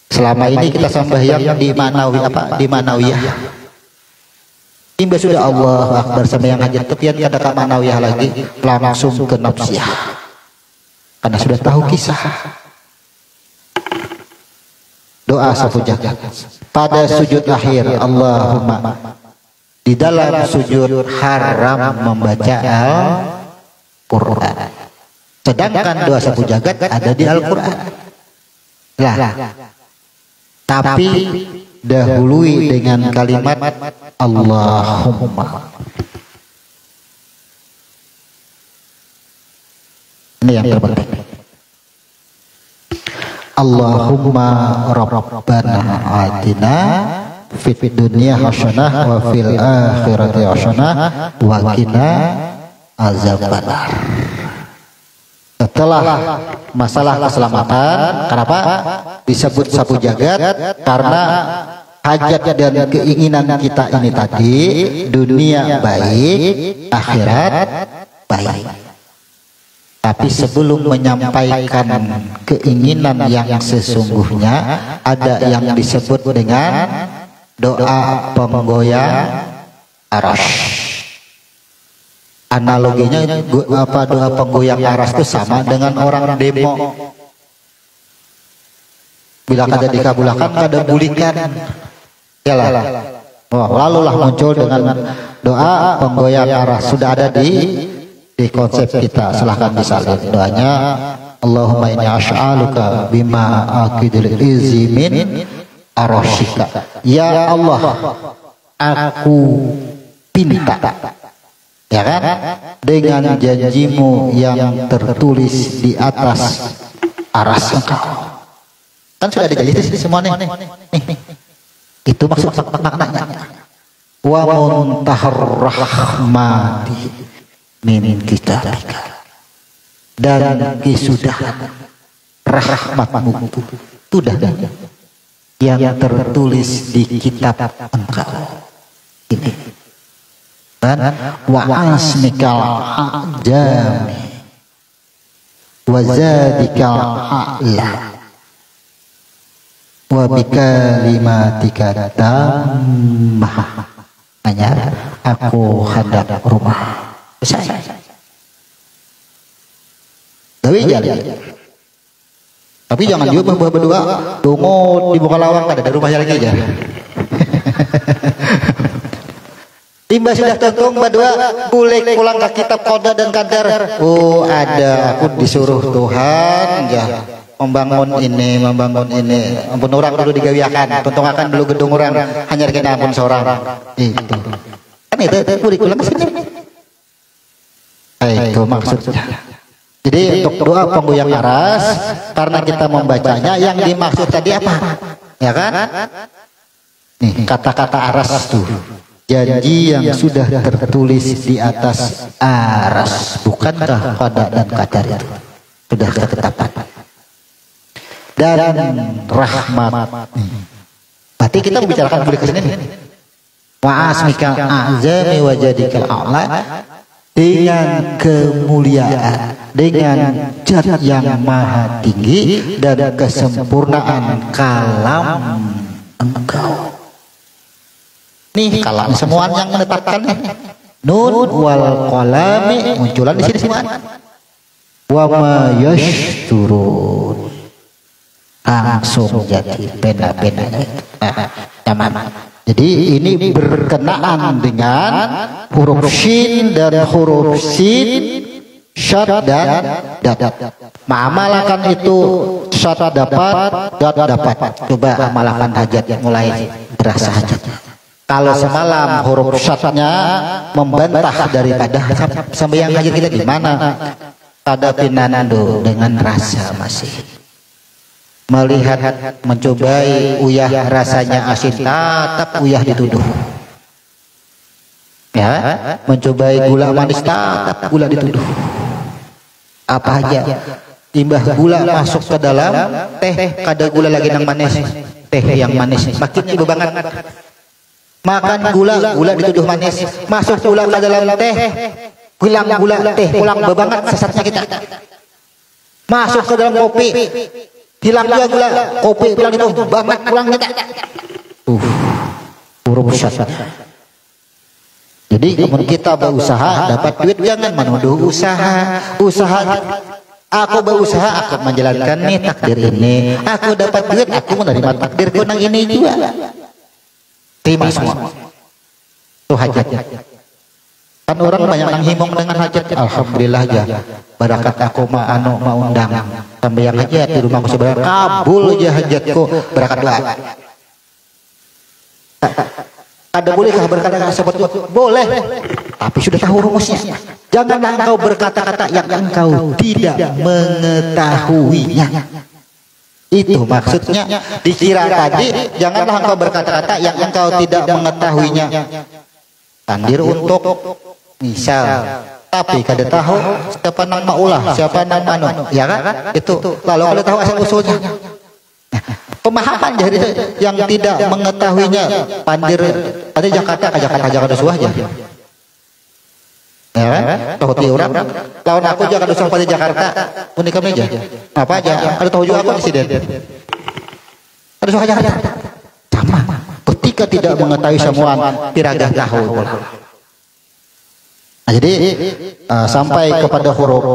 Selama ini kita sembahyang di Manawiyah. Timba sudah Allah Akbar sama yang hajat tepian ada ke Manawiyah lagi, langsung ke nafsiyah. Karena sudah tahu kisah. Doa sapu jagat pada sujud akhir, Allahumma, di dalam sujud haram membaca Al-Quran, sedangkan doa sapu jagat ada di Al-Quran. Tapi dahului dengan kalimat Allahumma. Ini yang terpenting. Allahumma rabbana atina fid dunya hasanah wa fil akhirati hasanah wa qina azabannar. Setelah masalah keselamatan, kenapa disebut sapu jagat? Karena hajat dan keinginan kita ini tadi, dunia baik, akhirat baik. Tapi sebelum menyampaikan keinginan yang sesungguhnya, ada yang disebut dengan doa penggoyang aras. Analoginya doa penggoyang aras itu sama dengan orang demo. Bila kada dikabulkan, kada bulikan. Yalah. Lalulah muncul dengan doa penggoyang aras. Sudah ada di konsep kita. Silahkan disalin doanya. Allahumma inni as'aluka bima aqidul izimin arashika. Ya Allah, aku pinta, ya kan, dengan janjimu yang tertulis di atas aras engkau. Kan sudah ada janji di semuanya. Itu maksud maknanya. Wa muntahar rahmati min kitabika, dan kesudahan rahmatmu sudah yang tertulis di kitab engkau ini. Dan wa asmikal ajami wa zadikal a'la wa bikalimatika tammah. Hanya aku hendak rumah saya. Tapi jangan juga berdua tunggu di muka lawang, ada rumahnya lagi aja. Timba sudah tentung berdua boleh pulang ke kitab Qoda dan Qadar. Oh ada, aku disuruh Tuhan ya membangun ini. Ampun orang dulu digawiakan, tuntungakan dulu gedung orang, hanya kena ampun seorang. Itu kan itu boleh pulang ke sini. Itu maksudnya. Jadi untuk doa penggoyang aras, karena kita membacanya yang dimaksud tadi apa? Ya kan? Nih kata-kata aras itu janji yang sudah tertulis di atas aras, bukankah Qada dan Qadar itu sudah ketetapan? Dan rahmat. Berarti kita membicarakan boleh ke sini. Wa asmika azami wa jadikal a'la, dengan kemuliaan, dengan zat yang maha tinggi dan kesempurnaan kalam engkau. Nih kalam semua yang menetapkan nun wal qalami munculan di sini semua. Wa ma yashturun, langsung jadi pena-penanya. Jadi ini berkenaan dengan huruf shin dan huruf sin syad dan dat. Mengamalkan itu syad dapat, dat dapat. Coba amalkan hajat, mulai berasa hajat. Kalau semalam huruf syadnya membantah daripada sembahyang hajat kita gimana? Hadapi nandu dengan rasa masih melihat, mencobai uyah rasanya asin, tetap uyah dituduh. Ya, mencobai gula manis, tetap gula dituduh. Apa aja timbah gula masuk ke dalam teh, kada gula lagi yang manis, teh yang manis makin ibu banget. Makan gula, gula dituduh manis, masuk gula ke dalam teh, hilang gula teh, pulang bebanget sesatnya kita. Masuk ke dalam kopi, hilang juga gula, kopi pulang itu banget pulang kita. Huruf syad. Jadi kita berusaha dapat duit, jangan menuduh usaha. Aku berusaha, aku menjalankan nih takdir ini, aku dapat duit, aku menerima takdirku yang ini juga. Terima semua. Itu hajat. Kan orang banyak yang himong dengan hajat. Alhamdulillah aja. Barakat aku mau undang. Sampai yang hajat di rumahku sebenarnya kabul aja hajatku berkat doa. Ada bolehkah berkata-kata seperti itu? Boleh. Tapi sudah tahu rumusnya. Jangan engkau berkata-kata yang engkau tidak mengetahuinya. Itu maksudnya dikira tadi, janganlah engkau berkata-kata yang engkau tidak mengetahuinya. Tandir untuk misal, tapi kada tahu siapa nama ulah, siapa nama anu, ya kan? Itu lalu kada tahu asal usulnya. Pemahaman dari yang tidak mengetahuinya, pandir ada Jakarta suah aja. Ya, tahu ti orang lawan aku Jakarta suah pada Jakarta, unik aja. Apa aja? Ada tahu juga aku presiden. Ada suah Jakarta. Sama. Ketika tidak mengetahui semua piragah tahu. Nah, jadi sampai kepada huruf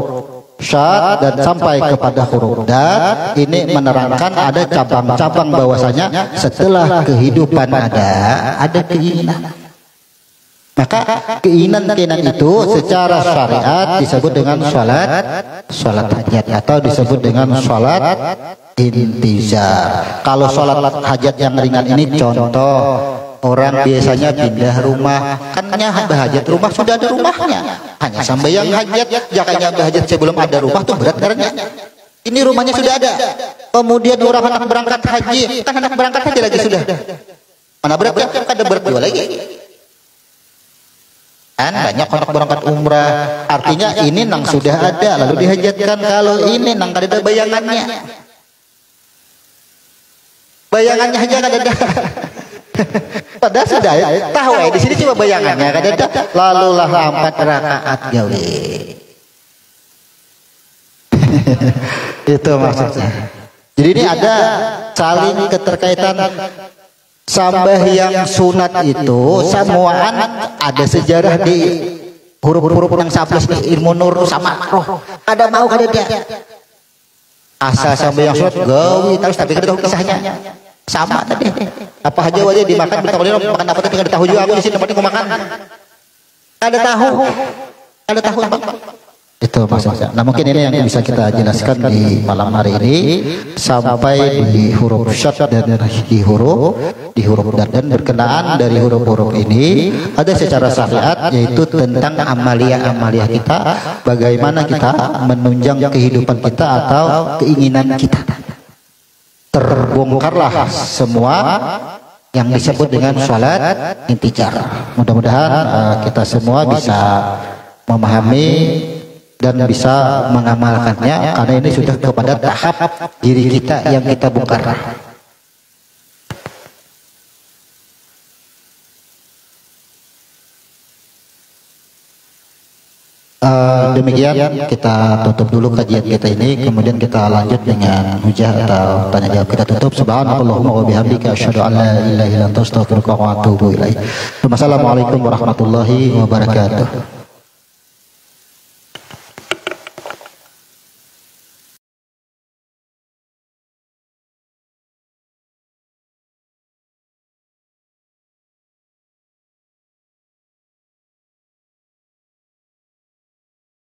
syad dan sampai kepada huruf dat ini menerangkan ada cabang-cabang bahwasanya setelah kehidupan ada keinginan. Maka keinginan itu secara syariat disebut dengan salat hajat atau disebut dengan salat intizar. Kalau salat hajat yang ringan ini contoh, orang biasanya pindah rumah, kan hajat rumah sudah ada rumahnya, hanya sambayang hajat, jangannya hajat sebelum ada rumah tuh berat karena ini rumahnya sudah ada. Kemudian orang anak berangkat haji, kan anak berangkat haji lagi sudah, mana berat kan ada berat dua lagi. Kan banyak orang berangkat umrah, artinya ini nang sudah ada lalu dihajatkan. Kalau ini nang kada ada bayangannya aja kada ada. Padahal sudah tahu di sini cuma bayangannya kan ada, lalulah 4 rakaat gawe. Itu maksudnya. Jadi ini ada saling keterkaitan. Sambahyang sunat itu semuaan ada sejarah di huruf-huruf yang saples ilmu nur sama roh. Ada mau kada dia. Asa sambahyang sunat gawe terus tapi kada tahu kisahnya. Sama tadi. Apa aja wajah dimakan berita boleh makan apa tadi kada tahu juga aku di sini tempat aku makan. Kada tahu. Itu maksudnya. Nah mungkin ini yang bisa kita jelaskan di malam hari ini sampai di huruf syad dan di huruf dan berkenaan dari huruf-huruf ini ada secara syariat yaitu tentang amalia kita, bagaimana kita menunjang kehidupan kita atau keinginan kita. Terbongkarlah semua yang disebut dengan salat intizar. Mudah-mudahan kita semua bisa memahami dan bisa mengamalkannya karena ini sudah kepada tahap diri kita yang kita bongkar. Demikian kita tutup dulu kajian kita ini, kemudian kita lanjut dengan hujah atau tanya jawab. Kita tutup. Subhanallahumma wa bihamdika asyhadu an la ilaha illa anta astaghfiruka wa atubu ilaik. Wassalamualaikum warahmatullahi wabarakatuh.